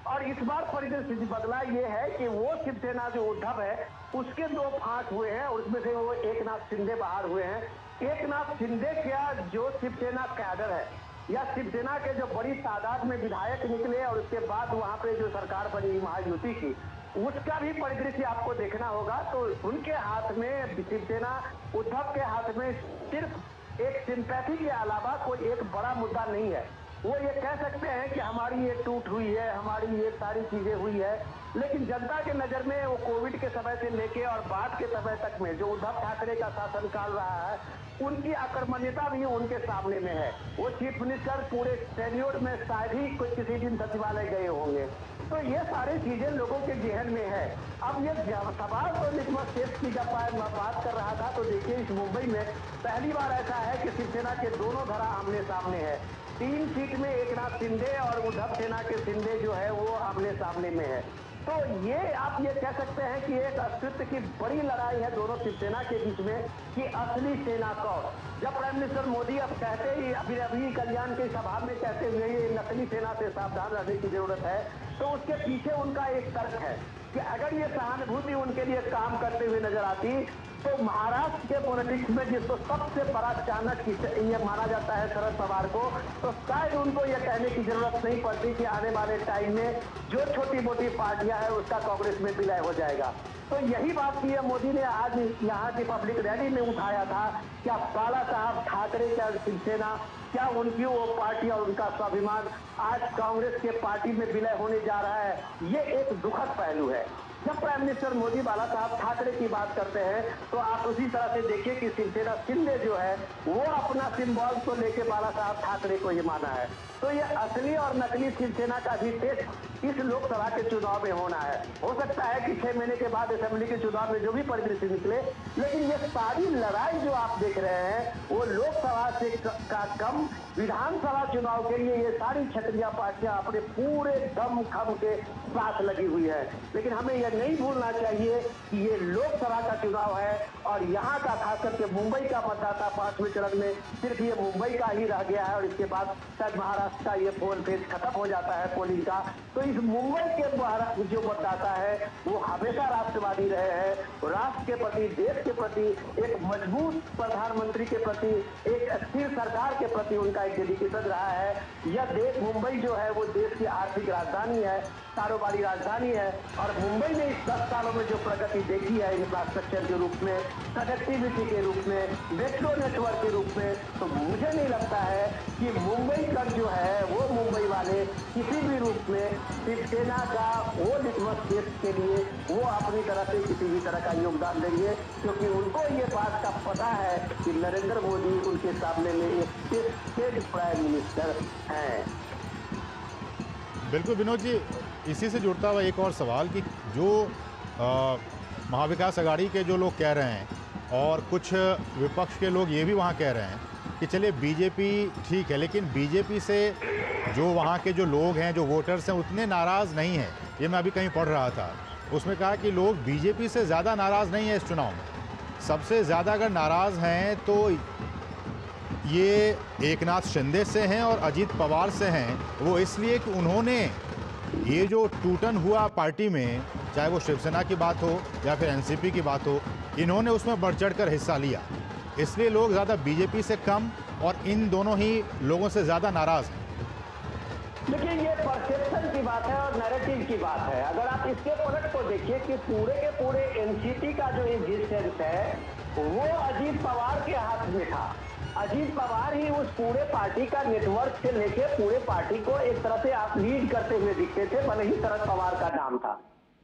S4: और इस बार परिदृश्य बदला ये है कि वो शिवसेना जो उद्धव है उसके 2 फांट हुए हैं, और उसमें से वो एकनाथ शिंदे बाहर हुए हैं। एकनाथ शिंदे क्या जो शिवसेना कैडर है या शिवसेना के जो बड़ी तादाद में विधायक निकले और उसके बाद वहां पे जो सरकार बनी महायुति की, उसका भी परिदृश्य आपको देखना होगा। तो उनके हाथ में शिवसेना, उद्धव के हाथ में सिर्फ एक सिंपैथी के अलावा कोई एक बड़ा मुद्दा नहीं है। वो ये कह सकते हैं कि हमारी ये टूट हुई है, हमारी ये सारी चीजें हुई है, लेकिन जनता के नजर में वो कोविड के समय से लेके और बाद के समय तक में जो उद्धव ठाकरे का शासनकाल रहा है उनकी आक्रमण्यता भी उनके सामने में है। वो चीफ मिनिस्टर पूरे टेन्योर में शायद ही कोई किसी दिन सचिवालय गए होंगे। तो ये सारी चीजें लोगों के जहन में है। अब ये सवाल तो लिटमस टेस्ट की जब मैं बात कर रहा था तो देखिए इस मुंबई में पहली बार ऐसा है कि शिवसेना के दोनों धड़ा आमने सामने है। 3 सीट में एकनाथ शिंदे और उद्धव सेना के शिंदे जो है वो आमने सामने में है। तो ये आप ये कह सकते हैं कि एक अस्तित्व की बड़ी लड़ाई है दोनों शिवसेना के बीच में कि असली सेना कौन। जब प्राइम मिनिस्टर मोदी अब कहते ही अभी कल्याण की सभा में कहते हुए ये नकली सेना से सावधान रहने की जरूरत है, तो उसके पीछे उनका एक तर्क है कि अगर ये सहानुभूति उनके लिए काम करते हुए नजर आती तो महाराष्ट्र के पॉलिटिक्स में जिसको सबसे बड़ा चाणक्य ये माना जाता है शरद पवार को, तो शायद उनको ये कहने की जरूरत नहीं पड़ती कि आने वाले टाइम में जो छोटी मोटी पार्टियां हैं उसका कांग्रेस में विलय हो जाएगा। तो यही बात पीएम मोदी ने आज यहाँ की पब्लिक रैली में उठाया था। क्या बाला साहब ठाकरे क्या शिवसेना, क्या उनकी वो पार्टी और उनका स्वाभिमान आज कांग्रेस के पार्टी में विलय होने जा रहा है, ये एक दुखद पहलू है। जब प्राइम मिनिस्टर मोदी बाला साहब ठाकरे की बात करते हैं तो आप उसी तरह से देखिए कि शिवसेना शिंदे जो है वो अपना सिंबल को लेके बाला साहब ठाकरे को ये माना है। तो ये असली और नकली शिवसेना का भी टेस्ट इस लोकसभा के चुनाव में होना है। हो सकता है कि 6 महीने के बाद असेंबली के चुनाव में जो भी परिदृश्य निकले, लेकिन ये सारी लड़ाई जो आप देख रहे हैं वो लोकसभा से का कम विधानसभा चुनाव के लिए ये सारी क्षत्रिय पार्टियां अपने पूरे दम खम के साथ लगी हुई है। लेकिन हमें यह नहीं भूलना चाहिए कि ये लोकसभा का चुनाव है और यहाँ का खास करके मुंबई का मतदाता 5वें चरण में सिर्फ ये मुंबई का ही रह गया है और इसके बाद शायद महाराष्ट्र का ये पोल फेज खत्म हो जाता है पोलिंग का। तो इस मुंबई के जो मतदाता है वो हमेशा राष्ट्रवादी रहे हैं, राष्ट्र के प्रति, देश के प्रति, एक मजबूत प्रधानमंत्री के प्रति, एक स्थिर सरकार के प्रति उनका एक डेडिकेशन रहा है। यह देश मुंबई जो है वो देश की आर्थिक राजधानी है, कारोबारी राजधानी है, और मुंबई ने इस 10 सालों में जो प्रगति देखी है इंफ्रास्ट्रक्चर के रूप में, कनेक्टिविटी के रूप में, मेट्रो नेटवर्क के रूप में, तो मुझे नहीं लगता है कि मुंबई का जो है वो मुंबई वाले किसी भी रूप में शिवसेना का वो लिटमस टेस्ट के लिए वो अपनी तरफ से किसी भी तरह का योगदान देंगे, क्योंकि उनको ये बात का पता है कि नरेंद्र मोदी उनके सामने में एक टेस्टेड प्राइम मिनिस्टर हैं।
S1: बिल्कुल विनोद जी, इसी से जुड़ता हुआ एक और सवाल कि जो महाविकास अघाड़ी के जो लोग कह रहे हैं और कुछ विपक्ष के लोग ये भी वहाँ कह रहे हैं कि चलिए बीजेपी ठीक है, लेकिन बीजेपी से जो वहाँ के जो लोग हैं, जो वोटर्स हैं, उतने नाराज़ नहीं हैं। ये मैं अभी कहीं पढ़ रहा था, उसमें कहा कि लोग बीजेपी से ज़्यादा नाराज़ नहीं है इस चुनाव में। सबसे ज़्यादा अगर नाराज़ हैं तो ये एकनाथ शिंदे से हैं और अजीत पवार से हैं। वो इसलिए कि उन्होंने ये जो टूटन हुआ पार्टी में, चाहे वो शिवसेना की बात हो या फिर एनसीपी की बात हो, इन्होंने उसमें बढ़ चढ़ कर हिस्सा लिया। इसलिए लोग ज़्यादा बीजेपी से कम और इन दोनों ही लोगों से ज़्यादा नाराज़ हैं।
S4: देखिए ये परसेप्शन की बात है और नैरेटिव की बात है। अगर आप इसके प्रोडक्ट को देखिए कि पूरे के पूरे एनसीपी का जो एग्जिस्टेंस है वो अजीत पवार के हाथ में था। अजीत पवार ही उस पूरे पार्टी का नेटवर्क से लेके पूरे पार्टी को एक तरह से आप लीड करते हुए दिखते थे, भले ही शरद पवार का नाम था।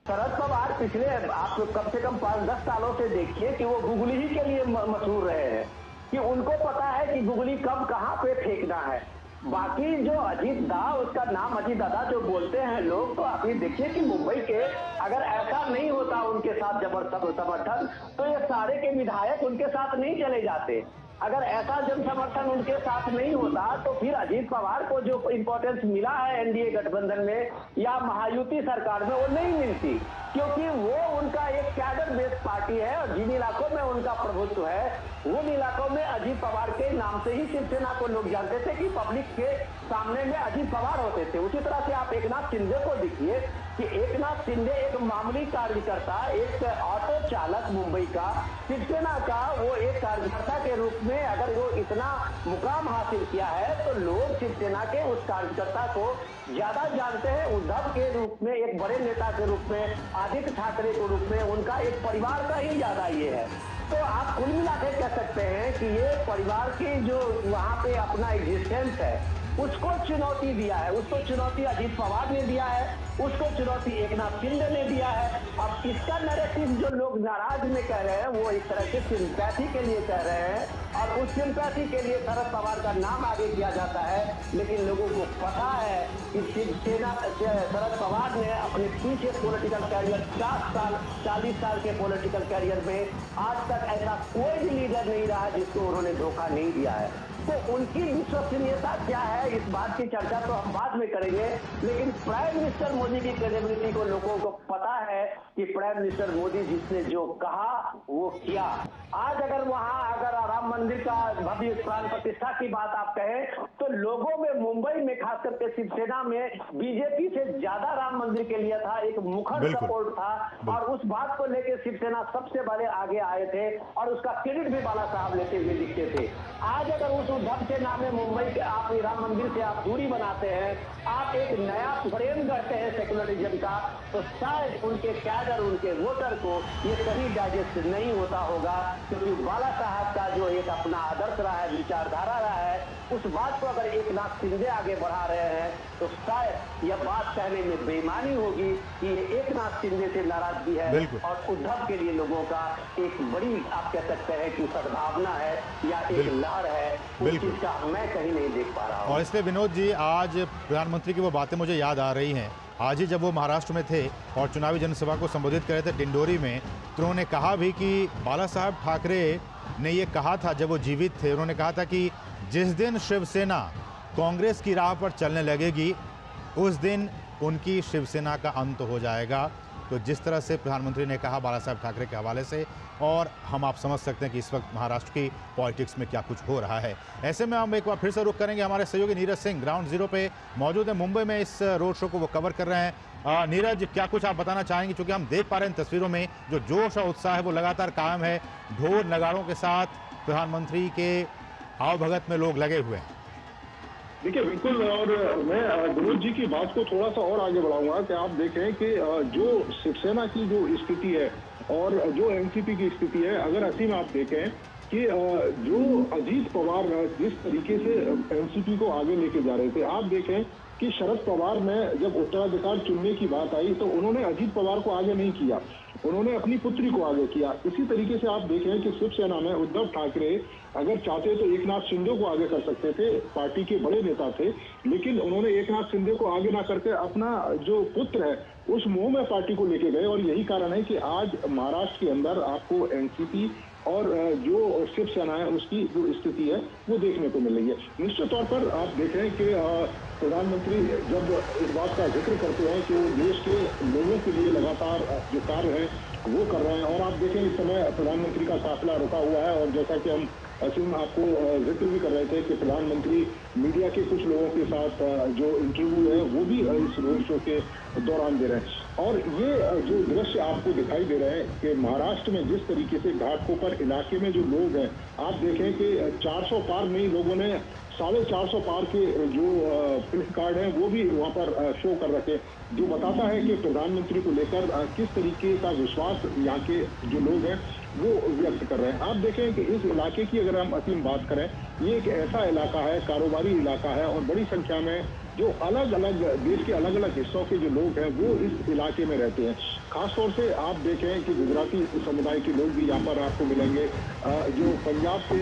S4: शरद पवार पिछले आप कम से कम 5-10 सालों से देखिए कि वो गुगली ही के लिए मशहूर रहे हैं। कि उनको पता है कि गुगली कब कहां पे फेंकना है। बाकी जो अजीत दा, उसका नाम अजीत दादा जो बोलते हैं लोग, तो आप ये देखिए कि मुंबई के अगर ऐसा नहीं होता उनके साथ जबरदस्त समर्थन, तो ये सारे के विधायक उनके साथ नहीं चले जाते। अगर ऐसा जन समर्थन उनके साथ नहीं होता तो फिर अजीत पवार को जो इंपॉर्टेंस मिला है एनडीए गठबंधन में या महायुति सरकार में, वो नहीं मिलती, क्योंकि वो उनका एक कैडर बेस्ड पार्टी है और जिन इलाकों में उनका प्रभुत्व है उन इलाकों में अजीत पवार के नाम से ही शिवसेना को लोग जानते थे कि पब्लिक के सामने में अजीत पवार होते थे। उसी तरह से आप एकनाथ शिंदे को देखिए कि एकनाथ शिंदे एक मामूली कार्यकर्ता, एक ऑटो चालक मुंबई का, शिवसेना का वो एक कार्यकर्ता के रूप में अगर वो इतना मुकाम हासिल किया है तो लोग शिवसेना के उस कार्यकर्ता को ज्यादा जानते हैं उद्धव के रूप में, एक बड़े नेता के रूप में, आदित्य ठाकरे के रूप में, उनका एक परिवार का ही ज्यादा ये है। तो आप कुल मिला के कह सकते हैं कि ये परिवार की जो वहां पे अपना एग्जिस्टेंस है उसको चुनौती दिया है। उसको चुनौती अजीत पवार ने दिया है, उसको चुनौती एकनाथ शिंदे ने दिया है। अब इसका नैरेटिव जो लोग नाराज में कह रहे हैं वो एक तरह से सिंपैथी के लिए कह रहे हैं और उस सिंपैथी के लिए शरद पवार का नाम आगे किया जाता है। लेकिन लोगों को पता है कि शिवसेना शरद पवार ने अपने पीछे पॉलिटिकल कैरियर 40 साल के पॉलिटिकल कैरियर में आज तक ऐसा कोई भी लीडर नहीं रहा जिसको उन्होंने धोखा नहीं दिया है। तो उनकी विश्वसनीयता क्या है, इस बात की चर्चा तो हम बाद में करेंगे, लेकिन प्राइम मिनिस्टर मोदी की क्रेडिबिलिटी को लोगों को पता है कि प्राइम मिनिस्टर मोदी जिसने जो कहा वो किया। आज अगर वहां अगर राम मंदिर का भव्य प्राण प्रतिष्ठा की बात आप कहें तो लोगों में मुंबई में खास करके शिवसेना में बीजेपी से ज्यादा राम मंदिर के लिए था, एक मुखर सपोर्ट था और उस बात को लेकर शिवसेना सबसे बड़े आगे आए थे और उसका क्रेडिट भी बाला साहब लेते हुए दिखते थे। आज अगर उस उद्धव से नाम है मुंबई के आप राम मंदिर से आप दूरी बनाते हैं, आप एक नया फ्रेम करते हैं सेकुलरिज्म का, तो शायद उनके कैडर, उनके वोटर को ये कभी डाइजेस्ट नहीं होता होगा, क्योंकि बाला साहब का जो एक अपना आदर्श रहा है, विचारधारा रहा है, उस बात को अगर एकनाथ शिंदे आगे बढ़ा रहे हैं तो शायद यह बात कहने में बेईमानी होगी कि ये एकनाथ शिंदे से नाराजगी है और उद्धव के लिए लोगों का एक बड़ी आप कह सकते हैं कि सद्भावना है या एक लहर है, उस चीज का मैं कहीं नहीं देख पा रहा हूँ।
S1: और इसलिए विनोद जी, आज प्रधानमंत्री की वो बातें मुझे याद आ रही हैं। आज ही जब वो महाराष्ट्र में थे और चुनावी जनसभा को संबोधित कर रहे थे डिंडोरी में, तो उन्होंने कहा भी कि बाला साहब ठाकरे ने ये कहा था जब वो जीवित थे, उन्होंने कहा था कि जिस दिन शिवसेना कांग्रेस की राह पर चलने लगेगी उस दिन उनकी शिवसेना का अंत हो जाएगा। तो जिस तरह से प्रधानमंत्री ने कहा बाला साहब ठाकरे के हवाले से, और हम आप समझ सकते हैं कि इस वक्त महाराष्ट्र की पॉलिटिक्स में क्या कुछ हो रहा है। ऐसे में हम एक बार फिर से रुख करेंगे, हमारे सहयोगी नीरज सिंह ग्राउंड जीरो पे मौजूद है, मुंबई में इस रोड शो को वो कवर कर रहे हैं। नीरज, क्या कुछ आप बताना चाहेंगे, क्योंकि हम देख पा रहे हैं तस्वीरों में जो जोश और उत्साह है वो लगातार कायम है, ढोल नगाड़ों के साथ प्रधानमंत्री के आवभगत में लोग लगे हुए हैं।
S3: देखिए बिल्कुल, और मैं विनोद जी की बात को थोड़ा सा और आगे बढ़ाऊंगा कि आप देखें कि जो शिवसेना की जो स्थिति है और जो एनसीपी की स्थिति है, अगर ऐसी में आप देखें कि जो अजीत पवार जिस तरीके से एनसीपी को आगे लेके जा रहे थे, आप देखें कि शरद पवार ने जब उत्तराधिकार चुनने की बात आई तो उन्होंने अजीत पवार को आगे नहीं किया, उन्होंने अपनी पुत्री को आगे किया। इसी तरीके से आप देखें कि शिवसेना में उद्धव ठाकरे अगर चाहते तो एकनाथ शिंदे को आगे कर सकते थे, पार्टी के बड़े नेता थे, लेकिन उन्होंने एकनाथ शिंदे को आगे ना करके अपना जो पुत्र है उस मोह में पार्टी को लेके गए। और यही कारण है कि आज महाराष्ट्र के अंदर आपको एनसीपी और जो शिवसेना है उसकी जो स्थिति है वो देखने को मिल रही है। निश्चित तौर पर आप देख रहे हैं कि प्रधानमंत्री जब इस बात का जिक्र करते हैं कि वो देश के लोगों के लिए लगातार जो कार्य है वो कर रहे हैं, और आप देखें इस समय प्रधानमंत्री का काफिला रुका हुआ है, और जैसा कि हम आपको जिक्र भी कर रहे थे कि प्रधानमंत्री मीडिया के कुछ लोगों के साथ जो इंटरव्यू है वो भी इस रोड शो के दौरान दे रहे हैं। और ये जो दृश्य आपको दिखाई दे रहे हैं कि महाराष्ट्र में जिस तरीके से घाटकोपर इलाके में जो लोग हैं, आप देखें कि 400 पार नहीं लोगों ने 450 पार के जो प्लेस कार्ड हैं वो भी वहाँ पर शो कर रखे, जो बताता है कि प्रधानमंत्री को लेकर किस तरीके का विश्वास यहाँ के जो लोग हैं वो व्यक्त कर रहे हैं। आप देखें कि इस इलाके की अगर हम असीम बात करें, ये एक ऐसा इलाका है, कारोबारी इलाका है, और बड़ी संख्या में जो अलग अलग देश के अलग अलग हिस्सों के जो लोग हैं वो इस इलाके में रहते हैं। खासतौर से आप देखें कि गुजराती समुदाय के लोग भी यहाँ पर आपको मिलेंगे, जो पंजाब से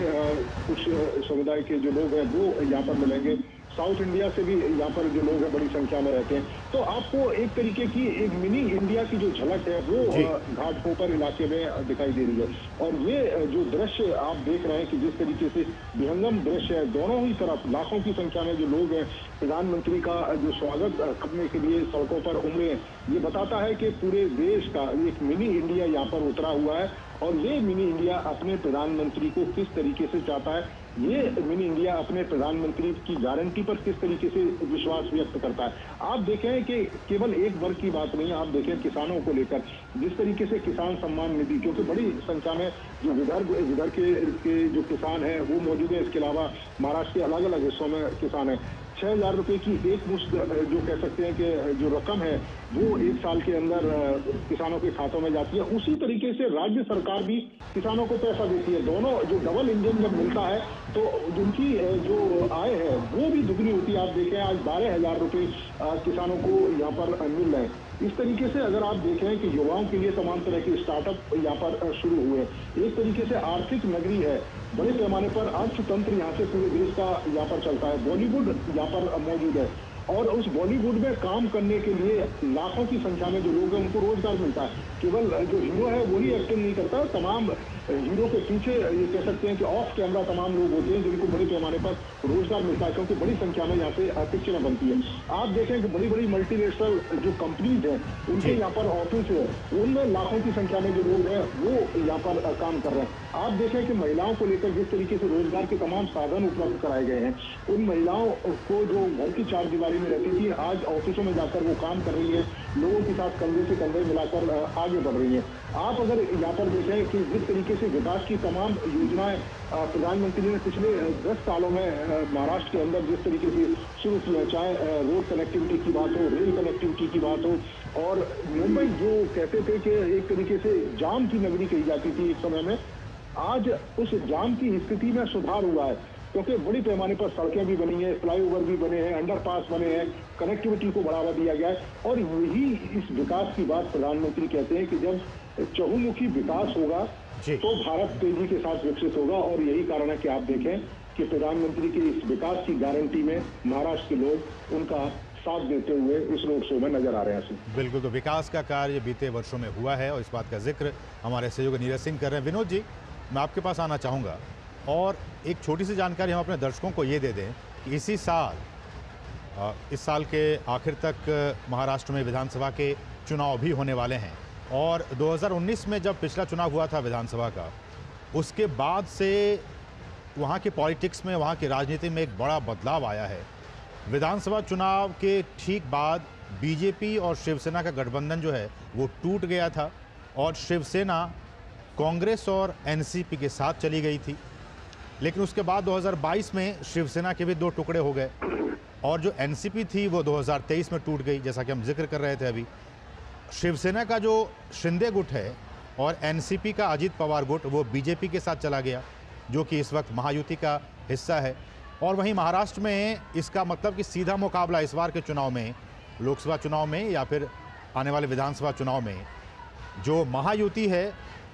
S3: कुछ समुदाय के जो लोग हैं वो यहाँ पर मिलेंगे, साउथ इंडिया से भी यहाँ पर जो लोग हैं बड़ी संख्या में रहते हैं। तो आपको एक तरीके की एक मिनी इंडिया की जो झलक है वो घाटकोपर इलाके में दिखाई दे रही है। और ये जो दृश्य आप देख रहे हैं कि जिस तरीके से विहंगम दृश्य है, दोनों ही तरफ लाखों की संख्या में जो लोग हैं प्रधानमंत्री का जो स्वागत करने के लिए सड़कों पर उमड़े हैं, ये बताता है कि पूरे देश का एक मिनी इंडिया यहाँ पर उतरा हुआ है। और ये मिनी इंडिया अपने प्रधानमंत्री को किस तरीके से चाहता है, ये मिनी इंडिया अपने प्रधानमंत्री की गारंटी पर किस तरीके से विश्वास व्यक्त करता है। आप देखें कि केवल एक वर्ग की बात नहीं है, आप देखें किसानों को लेकर जिस तरीके से किसान सम्मान निधि, क्योंकि बड़ी संख्या में जो विदर्भ के जो किसान हैं वो मौजूद है। इसके अलावा महाराष्ट्र के अलग अलग हिस्सों में किसान हैं। 6,000 रुपए की एक मुश्त जो कह सकते हैं कि जो रकम है वो एक साल के अंदर किसानों के खातों में जाती है। उसी तरीके से राज्य सरकार भी किसानों को पैसा देती है। दोनों जो डबल इंजन जब मिलता है तो उनकी जो आय है वो भी दुगनी होती है। आप देखें आज 12,000 रुपए किसानों को यहाँ पर मिल रहे हैं। इस तरीके से अगर आप देखें कि युवाओं के लिए तमाम तरह के स्टार्टअप यहाँ पर शुरू हुए, एक तरीके से आर्थिक नगरी है, बड़े पैमाने पर अर्थतंत्र यहाँ से पूरे देश का यहाँ पर चलता है। बॉलीवुड यहाँ पर मौजूद है और उस बॉलीवुड में काम करने के लिए लाखों की संख्या में जो लोग हैं उनको रोजगार मिलता है। केवल जो हीरो है वही एक्टिंग नहीं करता, तमाम हीरो के पीछे ये कह सकते हैं कि ऑफ कैमरा तमाम लोग होते हैं जिनको बड़े पैमाने पर रोजगार मिलता है, क्योंकि बड़ी संख्या में यहाँ से पिक्चरें बनती है। आप देखें कि बड़ी बड़ी मल्टीनेशनल जो कंपनीज हैं उनके यहाँ पर ऑफिस है, उनमें लाखों की संख्या में जो लोग हैं वो यहाँ पर काम कर रहे हैं। आप देखें कि महिलाओं को लेकर जिस तरीके से रोजगार के तमाम साधन उपलब्ध कराए गए हैं, उन महिलाओं को जो घर की चार दीवारी में रहती थी आज ऑफिसों में जाकर वो काम कर रही है, लोगों के साथ कंधे से कंधे मिलाकर आगे बढ़ रही है। आप अगर यहाँ पर देखें कि जिस तरीके से विकास की तमाम योजनाएं प्रधानमंत्री ने पिछले 10 सालों में महाराष्ट्र के अंदर जिस तरीके से शुरू की है, चाहे रोड कनेक्टिविटी की बात हो, रेल कनेक्टिविटी की बात हो, और मुंबई जो कहते थे कि एक तरीके से जाम की नगरी कही जाती थी एक समय में, आज उस जाम की स्थिति में सुधार हुआ है, क्योंकि बड़ी पैमाने पर सड़कें भी बनी है, फ्लाईओवर भी बने हैं, अंडरपास बने हैं, कनेक्टिविटी को बढ़ावा दिया गया है। और यही इस विकास की बात प्रधानमंत्री कहते हैं कि जब चहुमुखी विकास होगा तो भारत तेजी के साथ विकसित होगा। और यही कारण है कि आप देखें कि प्रधानमंत्री की इस विकास की गारंटी में महाराष्ट्र के लोग उनका साथ देते हुए इस रोड शो में नजर आ रहे हैं।
S1: बिल्कुल, तो विकास का कार्य बीते वर्षों में हुआ है और इस बात का जिक्र हमारे सहयोगी नीरज सिंह कर रहे हैं। विनोद जी, मैं आपके पास आना चाहूँगा और एक छोटी सी जानकारी हम अपने दर्शकों को ये दे दें कि इसी साल इस साल के आखिर तक महाराष्ट्र में विधानसभा के चुनाव भी होने वाले हैं और 2019 में जब पिछला चुनाव हुआ था विधानसभा का, उसके बाद से वहाँ के पॉलिटिक्स में, वहाँ की राजनीति में एक बड़ा बदलाव आया है। विधानसभा चुनाव के ठीक बाद बीजेपी और शिवसेना का गठबंधन जो है वो टूट गया था और शिवसेना कांग्रेस और एनसीपी के साथ चली गई थी। लेकिन उसके बाद 2022 में शिवसेना के भी दो टुकड़े हो गए और जो एनसीपी थी वो 2023 में टूट गई, जैसा कि हम जिक्र कर रहे थे अभी। शिवसेना का जो शिंदे गुट है और एनसीपी का अजित पवार गुट वो बीजेपी के साथ चला गया, जो कि इस वक्त महायुति का हिस्सा है। और वहीं महाराष्ट्र में इसका मतलब कि सीधा मुकाबला इस बार के चुनाव में, लोकसभा चुनाव में या फिर आने वाले विधानसभा चुनाव में, जो महायुति है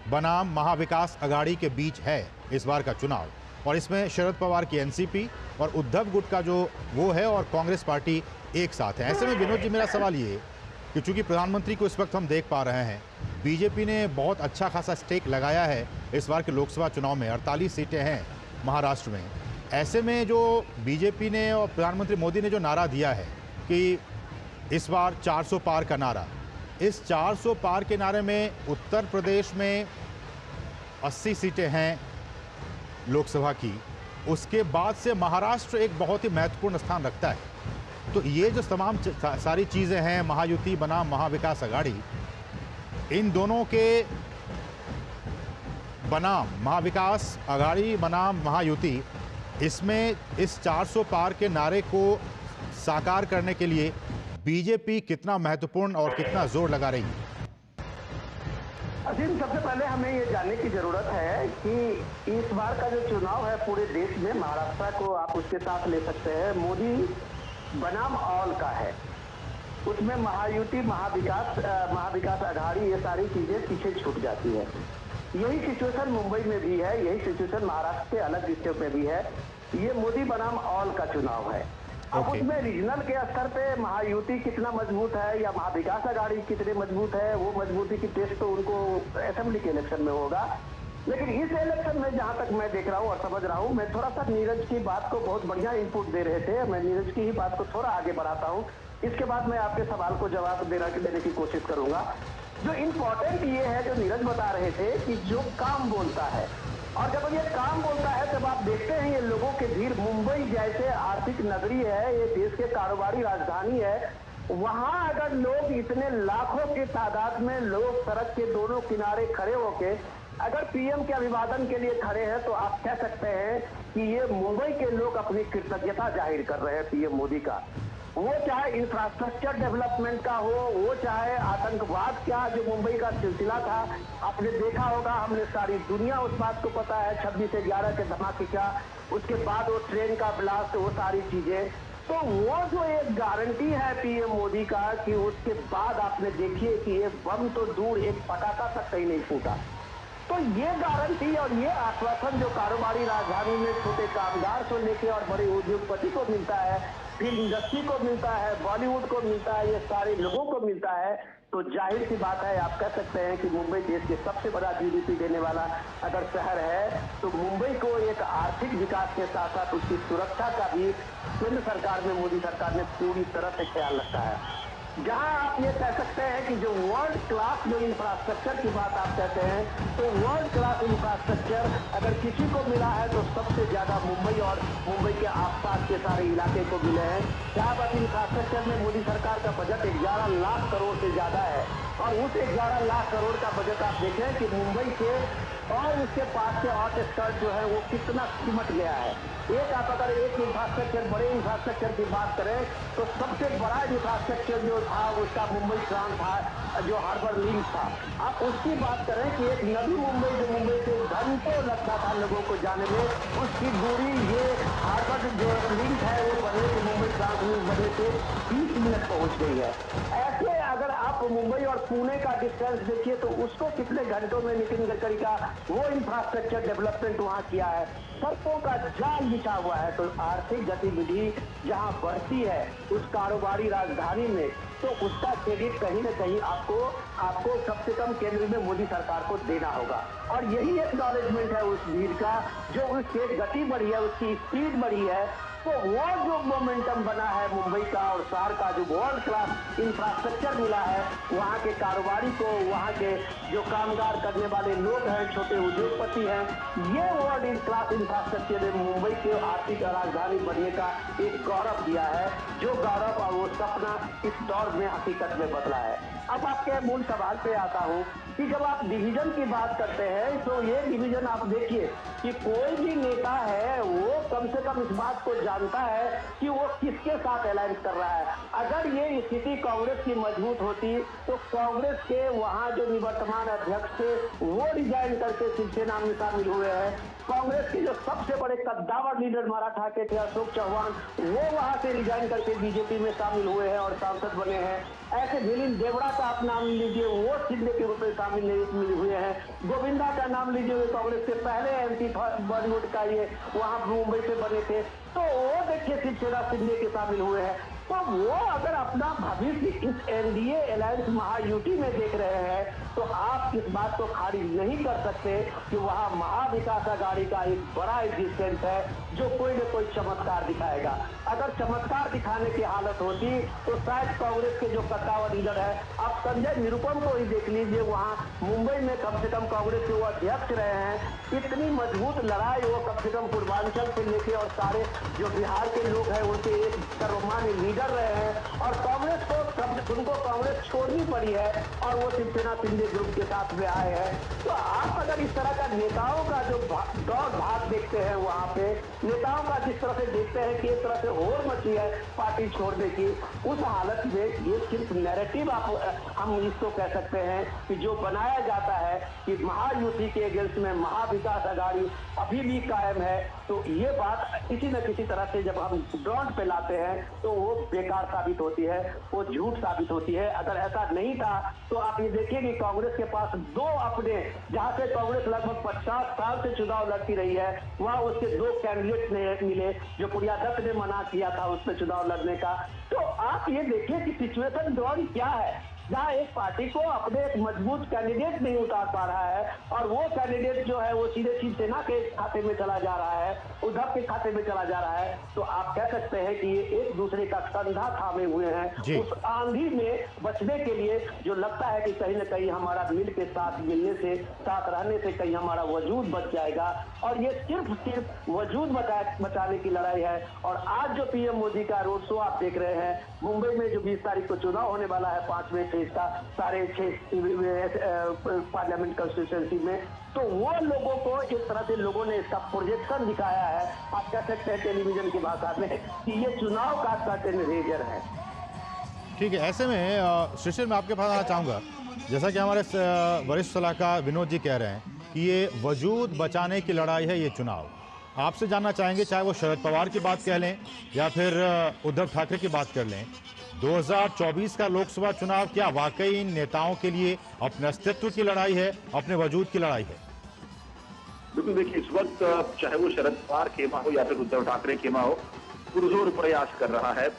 S1: बनाम महाविकास अघाड़ी के बीच है इस बार का चुनाव। और इसमें शरद पवार की एनसीपी और उद्धव गुट का जो वो है और कांग्रेस पार्टी एक साथ है। ऐसे में विनोद जी, मेरा सवाल ये कि चूंकि प्रधानमंत्री को इस वक्त हम देख पा रहे हैं, बीजेपी ने बहुत अच्छा खासा स्टेक लगाया है इस बार के लोकसभा चुनाव में, 48 सीटें हैं महाराष्ट्र में। ऐसे में जो बीजेपी ने और प्रधानमंत्री मोदी ने जो नारा दिया है कि इस बार 400 पार का नारा, इस 400 पार के नारे में उत्तर प्रदेश में 80 सीटें हैं लोकसभा की, उसके बाद से महाराष्ट्र एक बहुत ही महत्वपूर्ण स्थान रखता है। तो ये जो तमाम सारी चीज़ें हैं, महायुति बनाम महाविकास अघाड़ी, इन दोनों के बनाम महाविकास अघाड़ी बनाम महायुति, इसमें इस 400 पार के नारे को साकार करने के लिए बीजेपी कितना महत्वपूर्ण और कितना जोर लगा रही है?
S4: अजीम, सबसे पहले हमें ये जानने की जरूरत है कि इस बार का जो चुनाव है पूरे देश में, महाराष्ट्र को आप उसके साथ ले सकते हैं, मोदी बनाम ऑल का है। उसमें महायुति, महाविकास आघाड़ी, ये सारी चीजें पीछे छूट जाती है। यही सिचुएशन मुंबई में भी है, यही सिचुएशन महाराष्ट्र के अलग हिस्सों में भी है। ये मोदी बनाम ऑल का चुनाव है। अब उसमें रीजनल के स्तर पे महायुति कितना मजबूत है या महाविकास आघाड़ी कितने मजबूत है, वो मजबूती की टेस्ट तो उनको असेंबली के इलेक्शन में होगा। लेकिन इस इलेक्शन में जहां तक मैं देख रहा हूं और समझ रहा हूं, मैं थोड़ा सा नीरज की बात को बहुत बढ़िया इनपुट दे रहे थे, मैं नीरज की ही बात को थोड़ा आगे बढ़ाता हूं। इसके बाद मैं आपके सवाल को जवाब देने की कोशिश करूंगा। जो इम्पोर्टेंट ये है, जो नीरज बता रहे थे कि जो काम बोलता है, और जब ये काम बोलता है तब आप देखते हैं ये लोगों के भीड़, मुंबई जैसे आर्थिक नगरी है, ये देश के कारोबारी राजधानी है, वहां अगर लोग इतने लाखों की तादाद में लोग सड़क के दोनों किनारे खड़े होके अगर पीएम के अभिवादन के लिए खड़े हैं, तो आप कह सकते हैं कि ये मुंबई के लोग अपनी कृतज्ञता जाहिर कर रहे हैं पीएम मोदी का। वो चाहे इंफ्रास्ट्रक्चर डेवलपमेंट का हो, वो चाहे आतंकवाद का जो मुंबई का सिलसिला था, आपने देखा होगा, हमने सारी दुनिया उस बात को पता है, 26/11 के धमाके का, उसके बाद वो ट्रेन का ब्लास्ट, वो सारी चीजें। तो वो जो एक गारंटी है पीएम मोदी का कि उसके बाद आपने देखिए कि एक बम तो दूर, एक पटाखा तक कहीं नहीं फूटा। तो ये गारंटी और ये आश्वासन जो कारोबारी राजधानी में छोटे कामगार से लेके और बड़े उद्योगपति को मिलता है, फिल्म इंडस्ट्री को मिलता है, बॉलीवुड को मिलता है, ये सारे लोगों को मिलता है, तो जाहिर सी बात है, आप कह सकते हैं कि मुंबई देश के सबसे बड़ा जीडीपी देने वाला अगर शहर है, तो मुंबई को एक आर्थिक विकास के साथ साथ उसकी सुरक्षा का भी केंद्र सरकार में, मोदी सरकार ने पूरी तरह से ख्याल रखा है। जहां आप ये कह सकते हैं कि जो वर्ल्ड क्लास जो इंफ्रास्ट्रक्चर की बात आप कहते हैं, तो वर्ल्ड क्लास इंफ्रास्ट्रक्चर अगर किसी को मिला है तो सबसे ज्यादा मुंबई और मुंबई के आसपास के सारे इलाके को मिले हैं। क्या बात, इंफ्रास्ट्रक्चर में मोदी सरकार का बजट 11 लाख करोड़ से ज्यादा है, और उस 11 लाख करोड़ का बजट आप देखें कि मुंबई के और उसके पास के आउटस्कर्ट जो है वो कितना सिमट गया है। एक आप अगर एक इंफ्रास्ट्रक्चर, बड़े इंफ्रास्ट्रक्चर की बात करें, तो सबसे बड़ा इंफ्रास्ट्रक्चर जो था उसका मुंबई ट्रांस था, जो हार्बर लिंक था। आप उसकी बात करें कि एक नदी मुंबई, जो मुंबई से घंटों लगता था लोगों को जाने में, उसकी दूरी ये हार्बर जो लिंक है वो बनने से, मुंबई ट्रांस लिंक बनने से 20 मिनट पहुंच गई है। ऐसे अगर आप मुंबई और पुणे का डिस्टेंस देखिए तो उसको कितने घंटों में नितिन गडकरी का वो इंफ्रास्ट्रक्चर डेवलपमेंट वहां किया है, सड़कों का जाल बिछा हुआ है। तो आर्थिक गतिविधि जहां बढ़ती है उस कारोबारी राजधानी में, तो उसका क्रेडिट कहीं न कहीं आपको कम से कम केंद्र में मोदी सरकार को देना होगा। और यही एक्नॉलेजमेंट है उस भीड़ का, जो उसकी गति बढ़ी है, उसकी स्पीड बढ़ी है। तो वो जो मोमेंटम बना है मुंबई का और शहर का, जो वर्ल्ड क्लास इंफ्रास्ट्रक्चर मिला है वहाँ के कारोबारी को, वहाँ के जो कामगार करने वाले लोग हैं, छोटे उद्योगपति हैं, ये वर्ल्ड क्लास इंफ्रास्ट्रक्चर ने मुंबई के आर्थिक राजधानी बनने का एक गौरव दिया है, जो गौरव और वो सपना इस दौर में हकीकत में बदला है। अब आपके मूल सवाल पे आता हूँ कि जब आप डिवीजन की बात करते हैं, तो ये डिवीजन आप देखिए कि कोई भी नेता है वो कम से कम इस बात को जानता है कि वो किसके साथ अलायंस कर रहा है। अगर ये स्थिति कांग्रेस की मजबूत होती तो कांग्रेस के वहाँ जो निवर्तमान अध्यक्ष थे वो रिजाइन करके शिवसेना में शामिल हुए हैं। कांग्रेस के जो सबसे बड़े कद्दावर लीडर मराठा के थे अशोक चौहान, वो वहां से रिजाइन करके बीजेपी में शामिल हुए हैं और सांसद बने हैं। ऐसे मिलिंद देवड़ा का आप नाम लीजिए, वो शिंदे के रूप में शामिल हुए हैं। गोविंदा का नाम लीजिए, कांग्रेस के पहले एमपी बॉलीवुड का, ये वहां मुंबई से बने थे, तो वो देखिए शिवसेना शिंदे के शामिल हुए हैं। तो वो अगर अपना भविष्य इस एनडीए अलायंस महायुति में देख रहे हैं, तो आप इस बात को खारिज नहीं कर सकते कि वहां महाविकास आघाड़ी का एक बड़ा एग्जिस्टेंस है जो कोई न कोई चमत्कार दिखाएगा। अगर चमत्कार दिखाने की हालत होती तो शायद कांग्रेस के जो कट्टावर लीडर है, आप संजय निरुपम को ही देख लीजिए, वहां मुंबई में कम से कम कांग्रेस के वो अध्यक्ष रहे हैं, इतनी मजबूत लड़ाई वो कम से कम पूर्वांचल से लेके और सारे जो बिहार के लोग हैं उनके एक सर्वमान्य लीडर रहे हैं, और कांग्रेस को उनको कांग्रेस छोड़नी पड़ी है और वो शिवसेना शिंदे ग्रुप के साथ में आए हैं। तो आप अगर इस तरह का नेताओं का जो दौड़ भाग देखते हैं, वहां पे नेताओं का जिस तरह से देखते हैं कि एक तरह से होड़ मची है पार्टी छोड़ने की, उस हालत में ये सिर्फ एक नैरेटिव हम इसको कह सकते हैं कि जो बनाया जाता है कि महायुति के अगेंस्ट में महाविकास आघाड़ी अभी भी कायम है, तो ये बात किसी न किसी तरह से जब हम ग्राउंड पे लाते हैं तो वो बेकार साबित होती है, वो झूठ साबित होती है। अगर ऐसा नहीं था तो आप ये देखिए कि कांग्रेस के पास दो अपने, जहां से कांग्रेस लगभग 50 साल से चुनाव लड़ती रही है, वहां उसके दो कैंडिडेट मिले जो प्रिया दत्त ने मना किया था उसमें चुनाव लड़ने का। तो आप ये देखिए कि सिचुएशन ग्राउंड क्या है, जहां एक पार्टी को अपने एक मजबूत कैंडिडेट नहीं उतार पा रहा है और वो कैंडिडेट जो है वो सीधे शिवसेना के खाते में चला जा रहा है, उद्धव के खाते में चला जा रहा है। तो आप कह सकते हैं कि ये एक दूसरे का कंधा थामे हुए हैं। उस आंधी में बचने के लिए जो लगता है कि कहीं ना कहीं हमारा मिल के साथ मिलने से, साथ रहने से कहीं हमारा वजूद बच जाएगा, और ये सिर्फ वजूद बचाने की लड़ाई है। और आज जो पीएम मोदी का रोड शो आप देख रहे हैं, मुंबई में जो 20 तारीख को चुनाव होने वाला है 5वें फेज का, सारे 6 पार्लियामेंट कंस्टिट्यूंसी में, तो वो लोगों को एक तरह से लोगों ने इसका प्रोजेक्शन दिखाया है, आप कह सकते हैं टेलीविजन की भाषा में, कि ये चुनाव का कर्टेन रेजर है।
S1: ठीक है, ऐसे में शिशिर मैं आपके पास आना चाहूँगा, जैसा कि हमारे वरिष्ठ सलाहकार विनोद जी कह रहे हैं कि ये वजूद बचाने की लड़ाई है ये चुनाव। आपसे जानना चाहेंगे, चाहे वो शरद पवार की बात कह लें या फिर उद्धव ठाकरे की बात कर लें, 2024 का लोकसभा चुनाव क्या वाकई इन नेताओं के लिए अपने अस्तित्व की लड़ाई है, अपने वजूद की लड़ाई है?
S2: बिल्कुल, देखिए इस वक्त चाहे वो शरद पवार खेमा हो या फिर उद्धव ठाकरे खेमा हो, पुरजोर प्रयास कर रहा है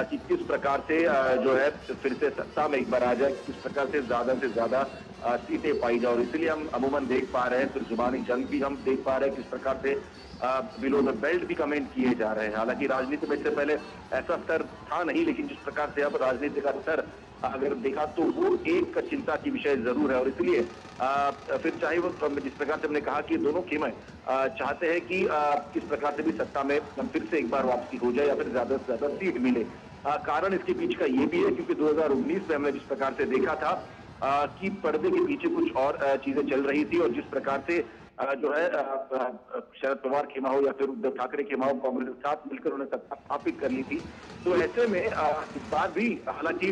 S2: कि किस प्रकार से जो है फिर से सत्ता में एक बार आ जाए, किस प्रकार से ज्यादा सीटें पाई जाए। और इसलिए हम अमूमन देख पा रहे हैं, फिर जुबानी जंग भी हम देख पा रहे हैं, किस प्रकार से बिलो द बेल्ट भी कमेंट किए जा रहे हैं। हालांकि राजनीति में इससे पहले ऐसा स्तर था नहीं, लेकिन जिस प्रकार से अब राजनीति का स्तर अगर देखा तो वो एक चिंता की विषय जरूर है। और इसलिए फिर चाहे वो जिस प्रकार से हमने कहा कि दोनों खेमे चाहते हैं कि किस प्रकार से भी सत्ता में फिर से एक बार वापसी हो जाए या फिर ज्यादा से ज्यादा सीट मिले। कारण इसके पीछे का ये भी है क्योंकि 2019 में हमने जिस प्रकार से देखा था कि पर्दे के पीछे कुछ और चीजें चल रही थी, और जिस प्रकार से जो है शरद पवार खेमा हो या फिर उद्धव ठाकरे खेमा हो, कांग्रेस के साथ मिलकर उन्हें सत्ता स्थापित करनी थी। तो ऐसे में इस बार भी हालांकि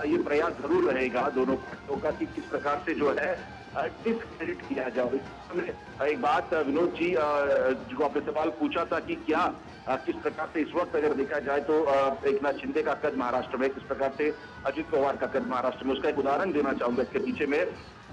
S2: ये प्रयास जरूर रहेगा दोनों पार्टियों का कि किस प्रकार से जो है डिस्क्रेडिट किया जाए। एक बात विनोद जी, जो आपने सवाल पूछा था कि क्या किस प्रकार से इस वक्त अगर देखा जाए तो एकनाथ शिंदे का कद महाराष्ट्र में, किस प्रकार से अजित पवार का कद महाराष्ट्र में, उसका एक उदाहरण देना चाहूंगा इसके पीछे में।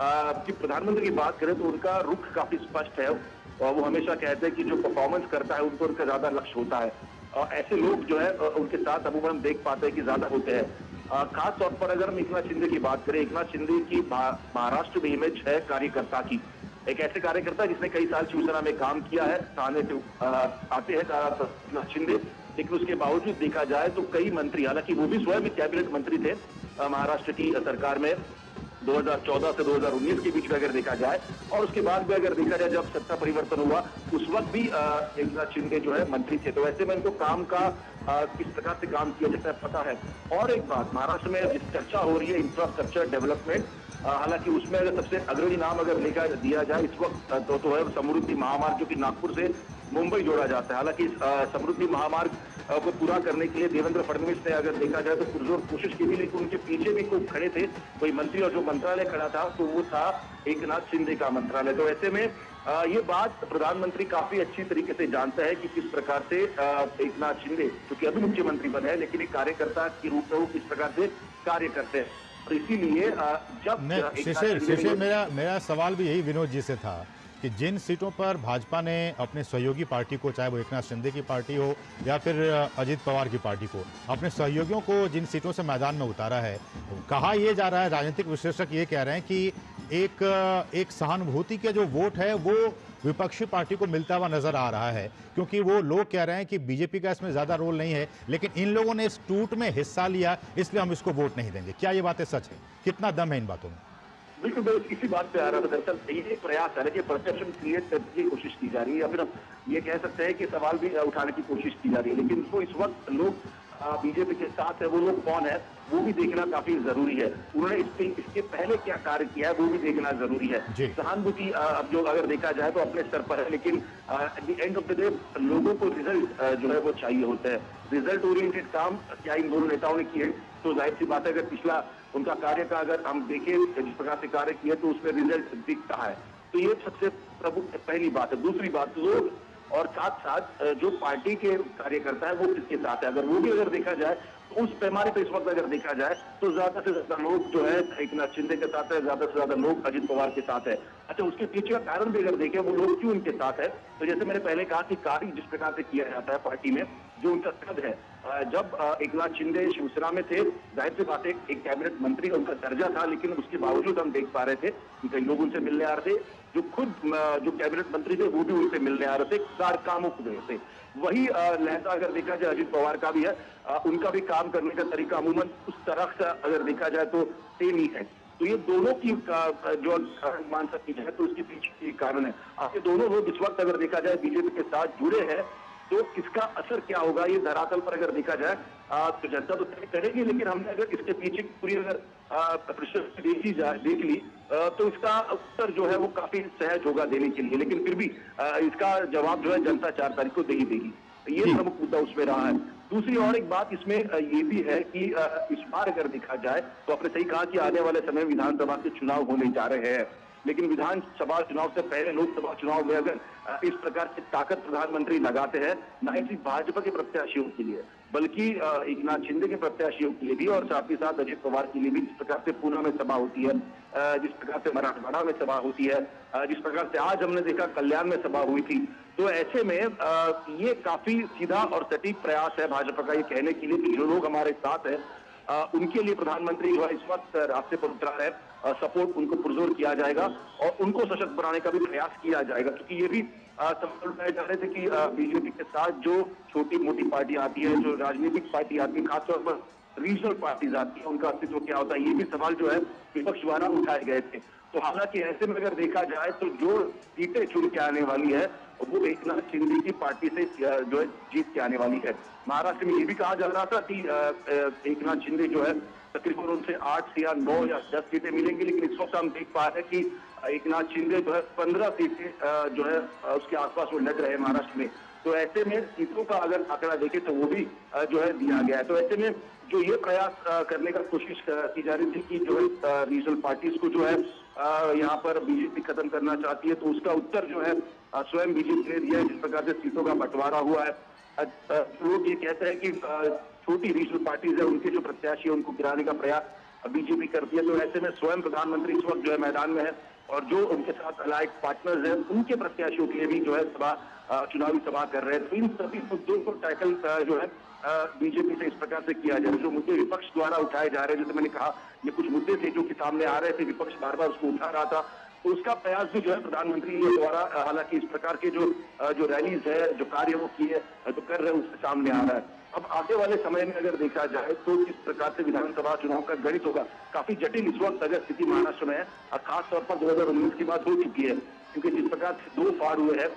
S2: कि प्रधानमंत्री की बात करें तो उनका रुख काफी स्पष्ट है, और वो हमेशा कहते हैं कि जो परफॉर्मेंस करता है उनको उनका ज्यादा लक्ष्य होता है, और ऐसे लोग जो है उनके साथ अमूमन हम देख पाते हैं कि ज्यादा होते हैं। खास तौर पर अगर हम एकनाथ शिंदे की बात करें, एकनाथ शिंदे की महाराष्ट्र में इमेज है कार्यकर्ता की, एक ऐसे कार्यकर्ता जिसने कई साल शिवसेना में काम किया है, थाने से आते हैं एकनाथ शिंदे, लेकिन उसके बावजूद देखा जाए तो कई मंत्री, हालांकि वो भी स्वयं कैबिनेट मंत्री थे महाराष्ट्र की सरकार में 2014 से 2019 के बीच में अगर देखा जाए, और उसके बाद भी अगर देखा जाए जब सत्ता परिवर्तन हुआ उस वक्त भी एकनाथ शिंदे जो है मंत्री थे। तो ऐसे में इनको काम का किस प्रकार से काम किया जाता है पता है। और एक बात, महाराष्ट्र में जिस चर्चा हो रही है इंफ्रास्ट्रक्चर डेवलपमेंट, हालांकि उसमें अगर सबसे अग्रणी नाम अगर लेकर दिया जाए इस वक्त तो है समृद्धि महामार्ग, जो कि नागपुर से मुंबई जोड़ा जाता है। हालांकि समृद्धि महामार्ग को पूरा करने के लिए देवेंद्र फडणवीस ने अगर देखा जाए तो पुरजोर कोशिश की थी, लेकिन उनके पीछे भी कोई खड़े थे, कोई मंत्री, और जो मंत्रालय खड़ा था तो वो था एकनाथ शिंदे का मंत्रालय। तो ऐसे में ये बात प्रधानमंत्री काफी अच्छी तरीके से जानता है कि किस प्रकार से एकनाथ शिंदे, क्योंकि अभी मुख्यमंत्री बने हैं, लेकिन एक कार्यकर्ता के रूप में वो किस प्रकार से कार्य करते हैं। और इसीलिए जब
S1: शिशिर मेरा सवाल भी यही विनोद जी से था कि जिन सीटों पर भाजपा ने अपने सहयोगी पार्टी को, चाहे वो एकनाथ शिंदे की पार्टी हो या फिर अजित पवार की पार्टी को, अपने सहयोगियों को जिन सीटों से मैदान में उतारा है, कहा यह जा रहा है, राजनीतिक विश्लेषक ये कह रहे हैं कि एक सहानुभूति के जो वोट है वो विपक्षी पार्टी को मिलता हुआ नजर आ रहा है, क्योंकि वो लोग कह रहे हैं कि बीजेपी का इसमें ज्यादा रोल नहीं है, लेकिन इन लोगों ने इस टूट में हिस्सा लिया इसलिए हम इसको वोट नहीं देंगे। क्या ये बातें सच है? कितना दम है इन बातों में?
S2: बिल्कुल, इसी बात पे आ रहा था। दरअसल ये प्रयास है कि परसेप्शन क्रिएट करने की कोशिश की जा रही है, या फिर हम ये कह सकते हैं कि सवाल भी उठाने की कोशिश की जा रही है। लेकिन इसको इस वक्त लोग बीजेपी के साथ है वो लोग कौन है वो भी देखना काफी जरूरी है। उन्होंने इसके पहले क्या कार्य किया है वो भी देखना जरूरी है। सहानुभूति अब जो अगर देखा जाए तो अपने स्तर पर है, लेकिन at the end of the day लोगों को रिजल्ट जो है वो चाहिए होता है। रिजल्ट ओरिएंटेड काम क्या इन दोनों नेताओं ने किए, तो जाहिर सी बात है अगर पिछला उनका कार्य का अगर हम देखें जिस प्रकार से कार्य किया तो उसमें रिजल्ट दिखता है, तो ये सबसे प्रमुख पहली बात है। दूसरी बात, लोग और साथ साथ जो पार्टी के कार्यकर्ता है वो किसके साथ है, अगर वो भी अगर देखा जाए तो उस पैमाने पर इस वक्त अगर देखा जाए तो ज्यादा से ज्यादा लोग जो है एकनाथ शिंदे के साथ है, ज्यादा से ज्यादा लोग अजित पवार के साथ है। अच्छा, उसके पीछे का कारण भी अगर देखें वो लोग क्यों उनके साथ है, तो जैसे मैंने पहले कहा कि कार्य जिस प्रकार से किया जाता है पार्टी में, जो उनका कद है, जब एकनाथ शिंदे शिवसेना में थे जाहिर सी बात है एक कैबिनेट मंत्री उनका दर्जा था, लेकिन उसके बावजूद हम देख पा रहे थे कि कई लोग उनसे मिलने आ रहे थे, जो खुद जो कैबिनेट मंत्री थे वो भी उनसे मिलने आ रहे थे, कामुक थे। वही लहजा अगर देखा जाए अजित पवार का भी है, उनका भी काम करने का तरीका अमूमन उस तरह से अगर देखा जाए तो सेम ही है। तो ये दोनों की जो मान सकती है तो उसके पीछे कारण है। आपके दोनों लोग इस वक्त अगर देखा जाए बीजेपी के साथ जुड़े हैं, तो इसका असर क्या होगा ये धरातल पर अगर देखा जाए तो जनता तो तय करेगी, लेकिन हमने अगर इसके पीछे पूरी अगर देख ली तो इसका उत्तर जो है वो काफी सहज होगा देने के लिए, लेकिन फिर भी इसका जवाब जो है जनता 4 तारीख को दे ही देगी। ये प्रमुख मुद्दा उसमें रहा है। दूसरी और एक बात इसमें ये भी है कि इस बार अगर देखा जाए तो आपने सही कहा कि आने वाले समय विधानसभा के चुनाव होने जा रहे हैं, लेकिन विधानसभा चुनाव से पहले लोकसभा चुनाव में अगर इस प्रकार से ताकत प्रधानमंत्री लगाते हैं, न ही सिर्फ भाजपा के प्रत्याशियों के लिए बल्कि एकनाथ शिंदे के प्रत्याशियों के लिए भी और साथ ही साथ अजित पवार के लिए भी, जिस प्रकार से पूना में सभा होती है, जिस प्रकार से मराठवाड़ा में सभा होती है, जिस प्रकार से आज हमने देखा कल्याण में सभा हुई थी, तो ऐसे में ये काफी सीधा और सटीक प्रयास है भाजपा का ये कहने के लिए कि जो लोग हमारे साथ है उनके लिए प्रधानमंत्री जो है इस वक्त रास्ते पर उतरा है, सपोर्ट उनको पुरजोर किया जाएगा और उनको सशक्त बनाने का भी प्रयास किया जाएगा। क्योंकि ये भी सवाल उठाए जा रहे थे कि बीजेपी के साथ जो छोटी मोटी पार्टी आती है, जो राजनीतिक पार्टी आती है, खासतौर पर रीजनल पार्टीज आती है, उनका अस्तित्व क्या होता है, ये भी सवाल जो है विपक्ष द्वारा उठाए गए थे। तो हालांकि ऐसे में अगर देखा जाए तो जो सीटें चुन के आने वाली है वो एकनाथ शिंदे की पार्टी से जो है जीत के आने वाली है। महाराष्ट्र में ये भी कहा जा रहा था कि एकनाथ शिंदे जो है तकरीबन उनसे 8 या 9 या 10 सीटें मिलेंगी, लेकिन इस वक्त हम देख पा रहे हैं कि एकनाथ शिंदे जो है 15 सीटें जो है उसके आसपास वो लग रहे हैं महाराष्ट्र में। तो ऐसे में सीटों का अगर आंकड़ा देखें तो वो भी जो है दिया गया है। तो ऐसे में जो ये प्रयास करने का कोशिश की जा रही थी कि जो है रीजनल पार्टीज को जो है यहाँ पर बीजेपी खत्म करना चाहती है, तो उसका उत्तर जो है स्वयं बीजेपी ने दिया है। जिस प्रकार से सीटों का बंटवारा हुआ है, लोग ये कहते हैं कि छोटी रीजनल पार्टीज है उनके जो प्रत्याशी है उनको गिराने का प्रयास बीजेपी करती है। तो ऐसे में स्वयं प्रधानमंत्री इस वक्त जो है मैदान में है और जो उनके साथ अलाइड पार्टनर्स हैं उनके प्रत्याशियों के लिए भी जो है चुनावी सभा कर रहे हैं। तो इन सभी मुद्दों को टैकल जो है बीजेपी से इस प्रकार से किया जाए। जो मुद्दे विपक्ष द्वारा उठाए जा रहे हैं, जैसे मैंने कहा ये कुछ मुद्दे थे जो कि सामने आ रहे थे, विपक्ष बार बार उसको उठा रहा था, तो उसका प्रयास भी जो है प्रधानमंत्री द्वारा हालांकि इस प्रकार के जो रैलीज है, जो कार्य वो किए जो कर रहे हैं उससे सामने आ रहा है। अब आगे वाले समय में अगर देखा जाए तो किस प्रकार से विधानसभा चुनाव का गणित होगा, काफी जटिल इस वक्त अगर स्थिति महाराष्ट्र में है और खासतौर पर 2019 की बात हो चुकी है, क्योंकि जिस प्रकार से 2 फाड़ हुए हैं,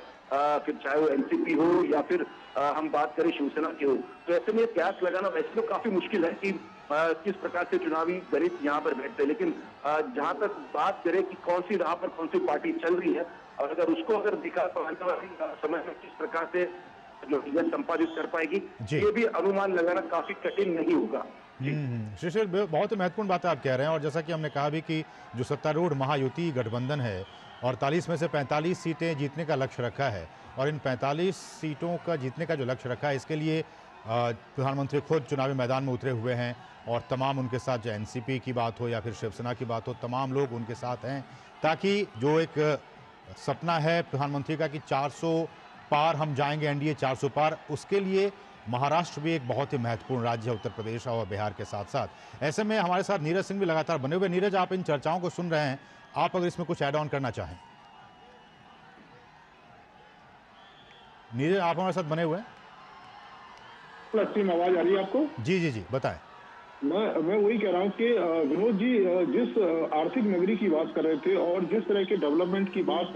S2: फिर चाहे वो एनसीपी हो या फिर हम बात करें शिवसेना की हो, तो ऐसे में प्यास लगाना वैसे तो काफी मुश्किल है कि किस प्रकार से चुनावी गणित यहाँ पर बैठते हैं। लेकिन जहां तक बात करें कि कौन सी राह पर कौन सी पार्टी चल रही है और अगर उसको अगर देखा तो आने वाले समय में किस प्रकार से जो विजय संपादित कर पाएगी, ये भी अनुमान लगाना काफी कठिन नहीं होगा।
S1: शिशिर, बहुत महत्वपूर्ण बात आप कह रहे हैं और जैसा कि हमने कहा भी कि जो सत्तारूढ़ महायुति गठबंधन है 48 में से 45 सीटें जीतने का लक्ष्य रखा है और इन 45 सीटों का जीतने का जो लक्ष्य रखा है इसके लिए प्रधानमंत्री खुद चुनावी मैदान में उतरे हुए हैं और तमाम उनके साथ जो एनसीपी की बात हो या फिर शिवसेना की बात हो, तमाम लोग उनके साथ हैं ताकि जो एक सपना है प्रधानमंत्री का कि 400 पार हम जाएंगे, एनडीए 400 पार, उसके लिए महाराष्ट्र भी एक बहुत ही महत्वपूर्ण राज्य है उत्तर प्रदेश और बिहार के साथ साथ। ऐसे में हमारे साथ नीरज सिंह भी लगातार बने हुए। नीरज, आप इन चर्चाओं को सुन रहे हैं, आप अगर इसमें कुछ ऐड ऑन करना चाहें। नीरज, आप हमारे साथ बने हुए हैं?
S3: आवाज आ रही है आपको?
S1: जी जी जी, बताएं।
S3: मैं वही कह रहा हूँ कि विनोद जी जिस आर्थिक नगरी की बात कर रहे थे और जिस तरह के डेवलपमेंट की बात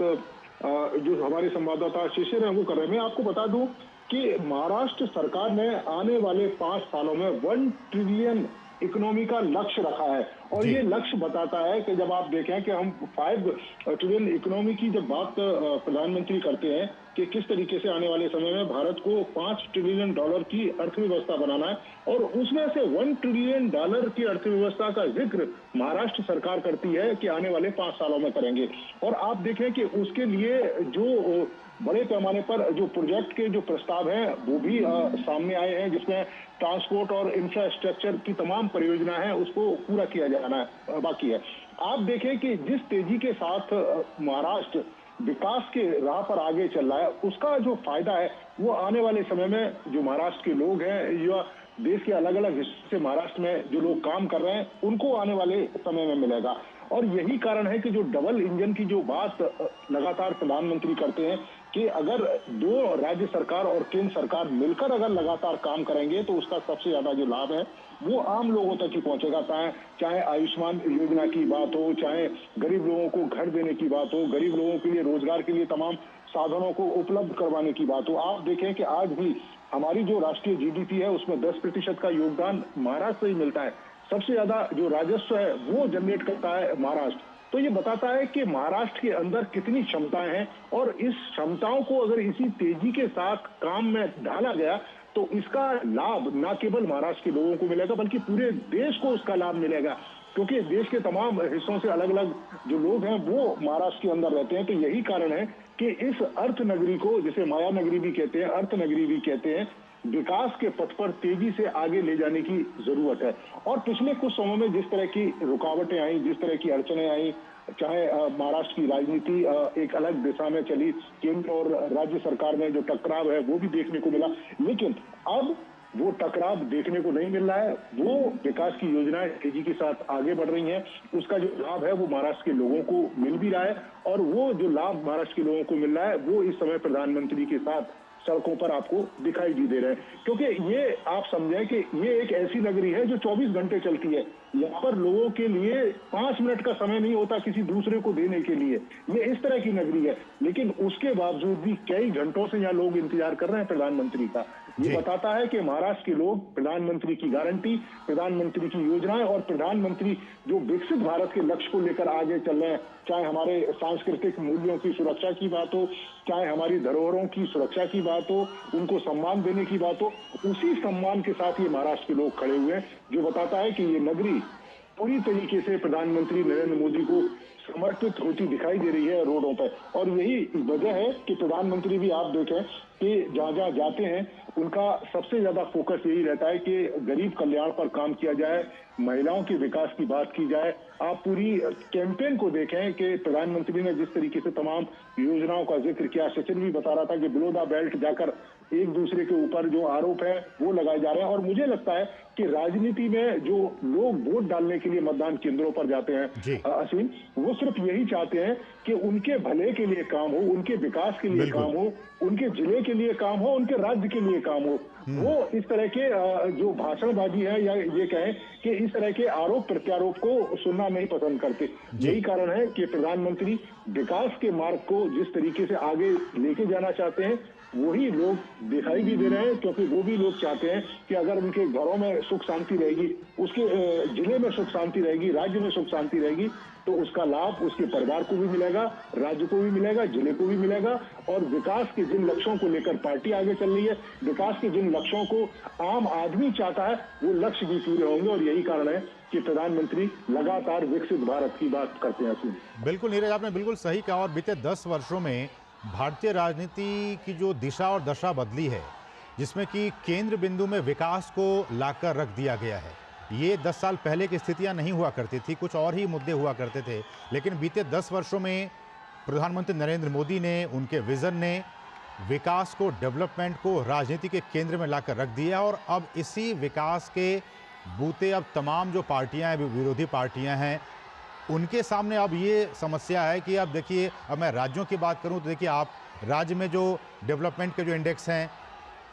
S3: जो हमारे संवाददाता शिशिर हैं वो कर रहे हैं, मैं आपको बता दूं कि महाराष्ट्र सरकार ने आने वाले 5 सालों में 1 ट्रिलियन इकोनॉमी का लक्ष्य रखा है। और
S1: जी।
S3: ये लक्ष्य बताता है कि जब आप देखें कि हम 5 ट्रिलियन इकोनॉमी की जब बात प्रधानमंत्री करते हैं कि किस तरीके से आने वाले समय में भारत को $5 ट्रिलियन की अर्थव्यवस्था बनाना है, और उसमें से $1 ट्रिलियन की अर्थव्यवस्था का जिक्र महाराष्ट्र सरकार करती है कि आने वाले 5 सालों में करेंगे। और आप देखें कि उसके लिए जो बड़े पैमाने पर जो प्रोजेक्ट के जो प्रस्ताव हैं वो भी सामने आए हैं, जिसमें ट्रांसपोर्ट और इंफ्रास्ट्रक्चर की तमाम परियोजना है उसको पूरा किया जाना बाकी है। आप देखें कि जिस तेजी के साथ महाराष्ट्र विकास के राह पर आगे चल रहा है, उसका जो फायदा है वो आने वाले समय में जो महाराष्ट्र के लोग हैं या देश के अलग अलग हिस्सों से महाराष्ट्र में जो लोग काम कर रहे हैं उनको आने वाले समय में मिलेगा। और यही कारण है कि जो डबल इंजन की जो बात लगातार प्रधानमंत्री करते हैं कि अगर 2 राज्य सरकार और केंद्र सरकार मिलकर अगर लगातार काम करेंगे तो उसका सबसे ज्यादा जो लाभ है वो आम लोगों तक ही पहुंचेगा। चाहे आयुष्मान योजना की बात हो, चाहे गरीब लोगों को घर देने की बात हो, गरीब लोगों के लिए रोजगार के लिए तमाम साधनों को उपलब्ध करवाने की बात हो। आप देखें कि आज भी हमारी जो राष्ट्रीय जीडीपी है उसमें 10% का योगदान महाराष्ट्र से ही मिलता है। सबसे ज्यादा जो राजस्व है वो जनरेट करता है महाराष्ट्र। तो ये बताता है कि महाराष्ट्र के अंदर कितनी क्षमताएं हैं, और इस क्षमताओं को अगर इसी तेजी के साथ काम में ढाला गया तो इसका लाभ न केवल महाराष्ट्र के लोगों को मिलेगा बल्कि पूरे देश को उसका लाभ मिलेगा, क्योंकि देश के तमाम हिस्सों से अलग अलग जो लोग हैं वो महाराष्ट्र के अंदर रहते हैं। तो यही कारण है कि इस अर्थ नगरी को, जिसे माया नगरी भी कहते हैं, अर्थ नगरी भी कहते हैं, विकास के पथ पर तेजी से आगे ले जाने की जरूरत है। और पिछले कुछ समय में जिस तरह की रुकावटें आई, जिस तरह की अड़चनें आई, चाहे महाराष्ट्र की राजनीति एक अलग दिशा में चली, केंद्र और राज्य सरकार में जो टकराव है वो भी देखने को मिला, लेकिन अब वो टकराव देखने को नहीं मिल रहा है। वो विकास की योजनाएं तेजी के साथ आगे बढ़ रही हैं, उसका जो लाभ है वो महाराष्ट्र के लोगों को मिल भी रहा है, और वो जो लाभ महाराष्ट्र के लोगों को मिल रहा है वो इस समय प्रधानमंत्री के साथ सड़कों पर आपको दिखाई भी दे रहे हैं। क्योंकि ये आप समझें कि ये एक ऐसी नगरी है जो 24 घंटे चलती है। यहाँ पर लोगों के लिए 5 मिनट का समय नहीं होता किसी दूसरे को देने के लिए। ये इस तरह की नगरी है, लेकिन उसके बावजूद भी कई घंटों से यहाँ लोग इंतजार कर रहे हैं प्रधानमंत्री का। ये बताता है कि महाराष्ट्र के लोग प्रधानमंत्री की गारंटी, प्रधानमंत्री की योजनाएं और प्रधानमंत्री जो विकसित भारत के लक्ष्य को लेकर आगे चल रहे हैं, चाहे हमारे सांस्कृतिक मूल्यों की सुरक्षा की बात हो, चाहे हमारी धरोहरों की सुरक्षा की बात हो, उनको सम्मान देने की बात हो, उसी सम्मान के साथ ये महाराष्ट्र के लोग खड़े हुए हैं, जो बताता है कि ये नगरी पूरी तरीके से प्रधानमंत्री नरेंद्र मोदी को समर्पित होती दिखाई दे रही है रोडों पर। और यही वजह है कि प्रधानमंत्री भी आप देखें कि जहां जहां जाते हैं उनका सबसे ज्यादा फोकस यही रहता है कि गरीब कल्याण पर काम किया जाए, महिलाओं के विकास की बात की जाए। आप पूरी कैंपेन को देखें कि प्रधानमंत्री ने जिस तरीके से तमाम योजनाओं का जिक्र किया। सचिन भी बता रहा था कि बिलो द बेल्ट जाकर एक दूसरे के ऊपर जो आरोप है वो लगाए जा रहे हैं। और मुझे लगता है कि राजनीति में जो लोग वोट डालने के लिए मतदान केंद्रों पर जाते हैं असीम, वो सिर्फ यही चाहते हैं कि उनके भले के लिए काम हो, उनके विकास के लिए काम हो, उनके जिले के लिए काम हो, उनके राज्य के लिए काम हो। वो इस तरह के जो भाषणबाजी है या ये कहें कि इस तरह के आरोप प्रत्यारोप को सुनना नहीं पसंद करते। यही कारण है कि प्रधानमंत्री विकास के मार्ग को जिस तरीके से आगे लेके जाना चाहते हैं वही लोग दिखाई भी दे रहे हैं, क्योंकि वो भी लोग चाहते हैं कि अगर उनके घरों में सुख शांति रहेगी, उसके जिले में सुख शांति रहेगी, राज्य में सुख शांति रहेगी, तो उसका लाभ उसके परिवार को भी मिलेगा, राज्य को भी मिलेगा, जिले को भी मिलेगा। और विकास के जिन लक्ष्यों को लेकर पार्टी आगे चल रही है, विकास के जिन लक्ष्यों को आम आदमी चाहता है, वो लक्ष्य भी पूरे होंगे। और यही कारण है कि प्रधानमंत्री लगातार विकसित भारत की बात करते हैं।
S1: बिल्कुल नीरज, आपने बिल्कुल सही कहा। और बीते 10 वर्षों में भारतीय राजनीति की जो दिशा और दशा बदली है, जिसमें कि केंद्र बिंदु में विकास को लाकर रख दिया गया है। ये 10 साल पहले की स्थितियां नहीं हुआ करती थी, कुछ और ही मुद्दे हुआ करते थे, लेकिन बीते 10 वर्षों में प्रधानमंत्री नरेंद्र मोदी ने, उनके विजन ने विकास को, डेवलपमेंट को राजनीति के केंद्र में लाकर रख दिया। और अब इसी विकास के बूते अब तमाम जो पार्टियां हैं, विरोधी पार्टियां हैं, उनके सामने अब ये समस्या है कि अब देखिए, अब मैं राज्यों की बात करूं तो देखिए, आप राज्य में जो डेवलपमेंट के जो इंडेक्स हैं,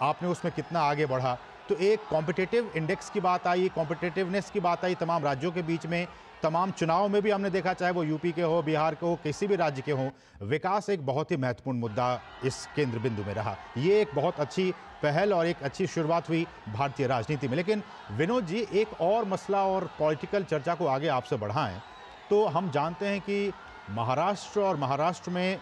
S1: आपने उसमें कितना आगे बढ़ा, तो एक कॉम्पिटिटिव इंडेक्स की बात आई, कॉम्पिटिटिवनेस की बात आई तमाम राज्यों के बीच में। तमाम चुनाव में भी हमने देखा, चाहे वो यूपी के हो, बिहार के हो, किसी भी राज्य के हो, विकास एक बहुत ही महत्वपूर्ण मुद्दा इस केंद्र बिंदु में रहा। ये एक बहुत अच्छी पहल और एक अच्छी शुरुआत हुई भारतीय राजनीति में। लेकिन विनोद जी, एक और मसला और पॉलिटिकल चर्चा को आगे आपसे बढ़ाएं तो हम जानते हैं कि महाराष्ट्र और महाराष्ट्र में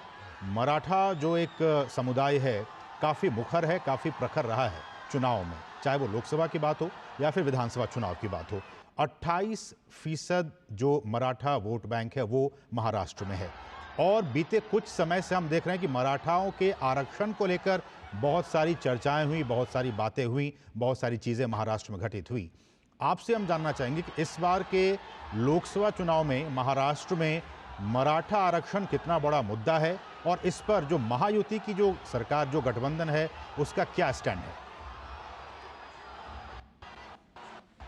S1: मराठा जो एक समुदाय है काफ़ी मुखर है, काफ़ी प्रखर रहा है चुनाव में, चाहे वो लोकसभा की बात हो या फिर विधानसभा चुनाव की बात हो। 28% जो मराठा वोट बैंक है वो महाराष्ट्र में है और बीते कुछ समय से हम देख रहे हैं कि मराठाओं के आरक्षण को लेकर बहुत सारी चर्चाएं हुई, बहुत सारी बातें हुई, बहुत सारी चीज़ें महाराष्ट्र में घटित हुई। आपसे हम जानना चाहेंगे कि इस बार के लोकसभा चुनाव में महाराष्ट्र में मराठा आरक्षण कितना बड़ा मुद्दा है और इस पर जो महायुति की जो सरकार, जो गठबंधन है, उसका क्या स्टैंड है?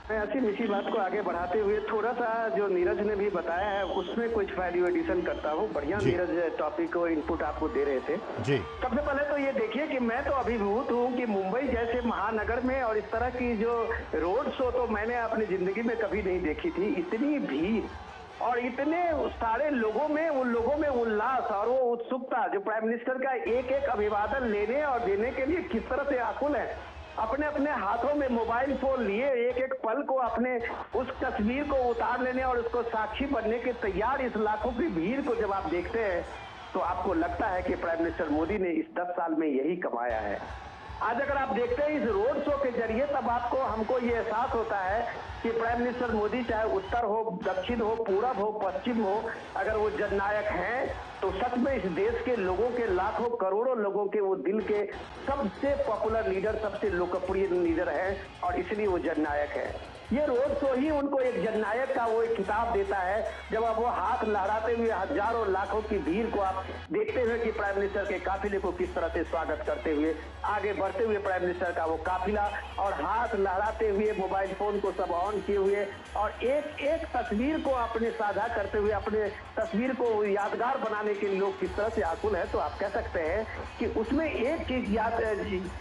S4: मैं इसी बात को आगे बढ़ाते हुए थोड़ा सा जो नीरज ने भी बताया है उसमें कुछ वैल्यू एडिशन करता हूँ। बढ़िया नीरज टॉपिक को इनपुट आपको दे रहे थे
S1: जी।
S4: सबसे पहले तो ये देखिए कि मैं तो अभिभूत हूँ कि मुंबई जैसे महानगर में और इस तरह की जो रोड शो तो मैंने अपनी जिंदगी में कभी नहीं देखी थी। इतनी भीड़ और इतने सारे लोगों में, उन लोगों में उल्लास और वो उत्सुकता जो प्राइम मिनिस्टर का एक एक अभिवादन लेने और देने के लिए किस तरह से आकुल है। अपने अपने हाथों में मोबाइल फोन लिए एक एक पल को अपने उस तस्वीर को उतार लेने और उसको साक्षी बनने के तैयार इस लाखों की भीड़ को जब आप देखते हैं तो आपको लगता है कि प्राइम मिनिस्टर मोदी ने इस 10 साल में यही कमाया है। आज अगर आप देखते हैं इस रोड शो के जरिए तब आपको हमको ये एहसास होता है कि प्राइम मिनिस्टर मोदी चाहे उत्तर हो, दक्षिण हो, पूरब हो, पश्चिम हो, अगर वो जननायक हैं तो सच में इस देश के लोगों के लाखों करोड़ों लोगों के वो दिल के सबसे पॉपुलर लीडर, सबसे लोकप्रिय लीडर हैं और इसलिए वो जननायक है। ये रोड शो ही उनको एक जननायक का वो एक खिताब देता है जब आप वो हाथ लहराते हुए हजारों लाखों की भीड़ को आप देखते हुए कि प्राइम मिनिस्टर के काफिले को किस तरह से स्वागत करते हुए आगे बढ़ते हुए प्राइम मिनिस्टर का वो काफिला और हाथ लहराते हुए मोबाइल फोन को सब ऑन किए हुए और एक एक तस्वीर को अपने साझा करते हुए अपने तस्वीर को यादगार बनाने के लिए लोग किस तरह से आकुल है। तो आप कह सकते हैं कि उसमें एक चीज याद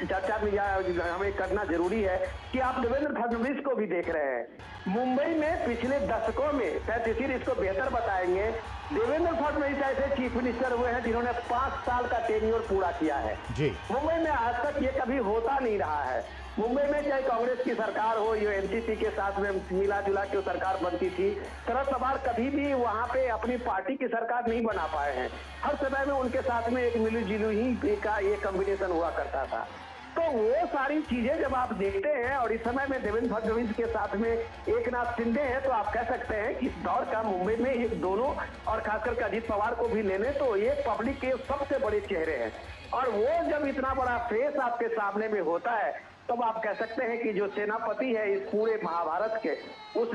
S4: चर्चा में हमें करना जरूरी है कि आप देवेंद्र फडणवीस को भी देख रहे हैं। मुंबई में पिछले दशकों में, शायद इसीलिए इसको बेहतर बताएंगे, देवेंद्र फडणवीस ऐसे चीफ मिनिस्टर हुए हैं जिन्होंने 5 साल का टेन्योर पूरा किया है जी। मुंबई में आज तक ये कभी होता नहीं रहा है। मुंबई में चाहे कांग्रेस की सरकार हो, ये एनसीपी के साथ में मिला जुला के सरकार बनती थी, शरद पवार कभी भी वहां पे अपनी पार्टी की सरकार नहीं बना पाए हैं। हर समय में उनके साथ में एक मिली जुली का ये कॉम्बिनेशन हुआ करता था। तो वो सारी चीजें जब आप देखते हैं और इस समय में देवेंद्र फडणवीस के साथ में एकनाथ शिंदे हैं तो आप कह सकते हैं कि इस दौर का मुंबई में एक दोनों और खासकर अजीत पवार को भी ले लें तो ये पब्लिक के सबसे बड़े चेहरे हैं और वो जब इतना बड़ा फेस आपके सामने में होता है तब आप कह सकते हैं कि जो सेनापति है इस पूरे महाभारत के उस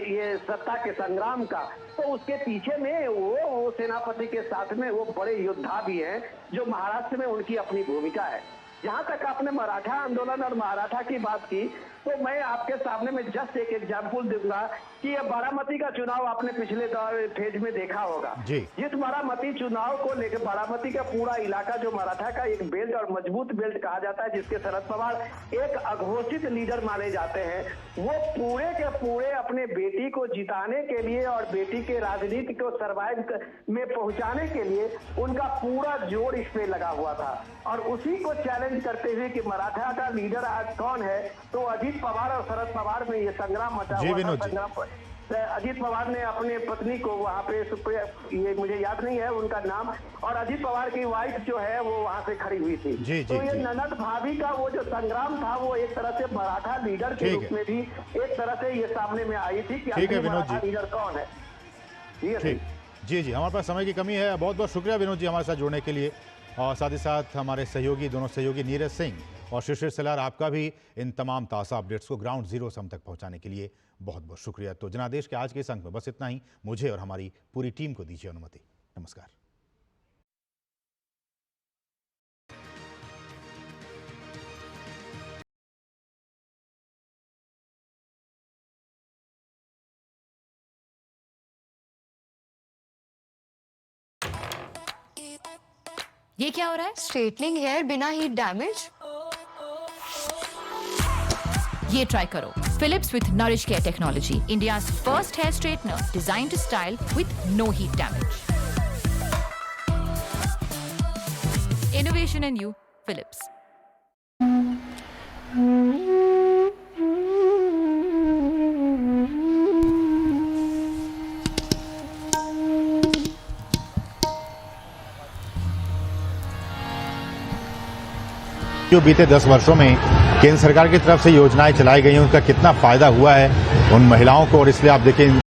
S4: ये सत्ता के संग्राम का, तो उसके पीछे में वो सेनापति के साथ में वो बड़े योद्धा भी हैं जो महाराष्ट्र में उनकी अपनी भूमिका है। जहां तक आपने मराठा आंदोलन और मराठा की बात की तो मैं आपके सामने में जस्ट एक एग्जाम्पल दूंगा कि ये बारामती का चुनाव आपने पिछले फेज में देखा होगा। जिस बारामती चुनाव को लेकर बारामती का पूरा इलाका जो मराठा का एक बेल्ट और मजबूत बेल्ट कहा जाता है, जिसके शरद पवार एक अघोषित लीडर माने जाते हैं, वो पूरे के पूरे अपने बेटी को जिताने के लिए और बेटी के राजनीति को सर्वाइव में पहुंचाने के लिए उनका पूरा जोर इस पे लगा हुआ था और उसी को चैलेंज करते हुए कि मराठा का लीडर आज कौन है, तो अजीत पवार और शरद पवार में ये संग्राम मचा हुआ था। संग्राम अजीत पवार ने अपने पत्नी को वहाँ पे ये मुझे याद नहीं है उनका नाम, और अजीत पवार की वाइफ जो है वो वहाँ से खड़ी हुई थी। तो ये ननद भाभी का वो जो संग्राम था वो एक तरह से मराठा लीडर के रूप में भी एक तरह से ये सामने में आई थी कि मराठा लीडर कौन है।
S1: जी, हमारे पास समय की कमी है। बहुत बहुत शुक्रिया विनोद जी हमारे साथ जुड़ने के लिए और साथ ही साथ हमारे सहयोगी, दोनों सहयोगी नीरज सिंह और शिशिर सलार, आपका भी इन तमाम ताज़ा अपडेट्स को ग्राउंड जीरो से हम तक पहुंचाने के लिए बहुत बहुत शुक्रिया। तो जनादेश के आज के इस अंक में बस इतना ही। मुझे और हमारी पूरी टीम को दीजिए अनुमति। नमस्कार।
S5: ये क्या हो रहा है?
S6: स्ट्रेटनिंग हेयर बिना हीट डैमेज।
S5: ये ट्राई करो। Philips with Nourish Care technology, India's first hair straightener designed to style with no heat damage. Innovation in you, Philips.
S1: जो बीते 10 वर्षों में केंद्र सरकार की तरफ से योजनाएं चलाई गई हैं, उनका कितना फायदा हुआ है उन महिलाओं को, और इसलिए आप देखें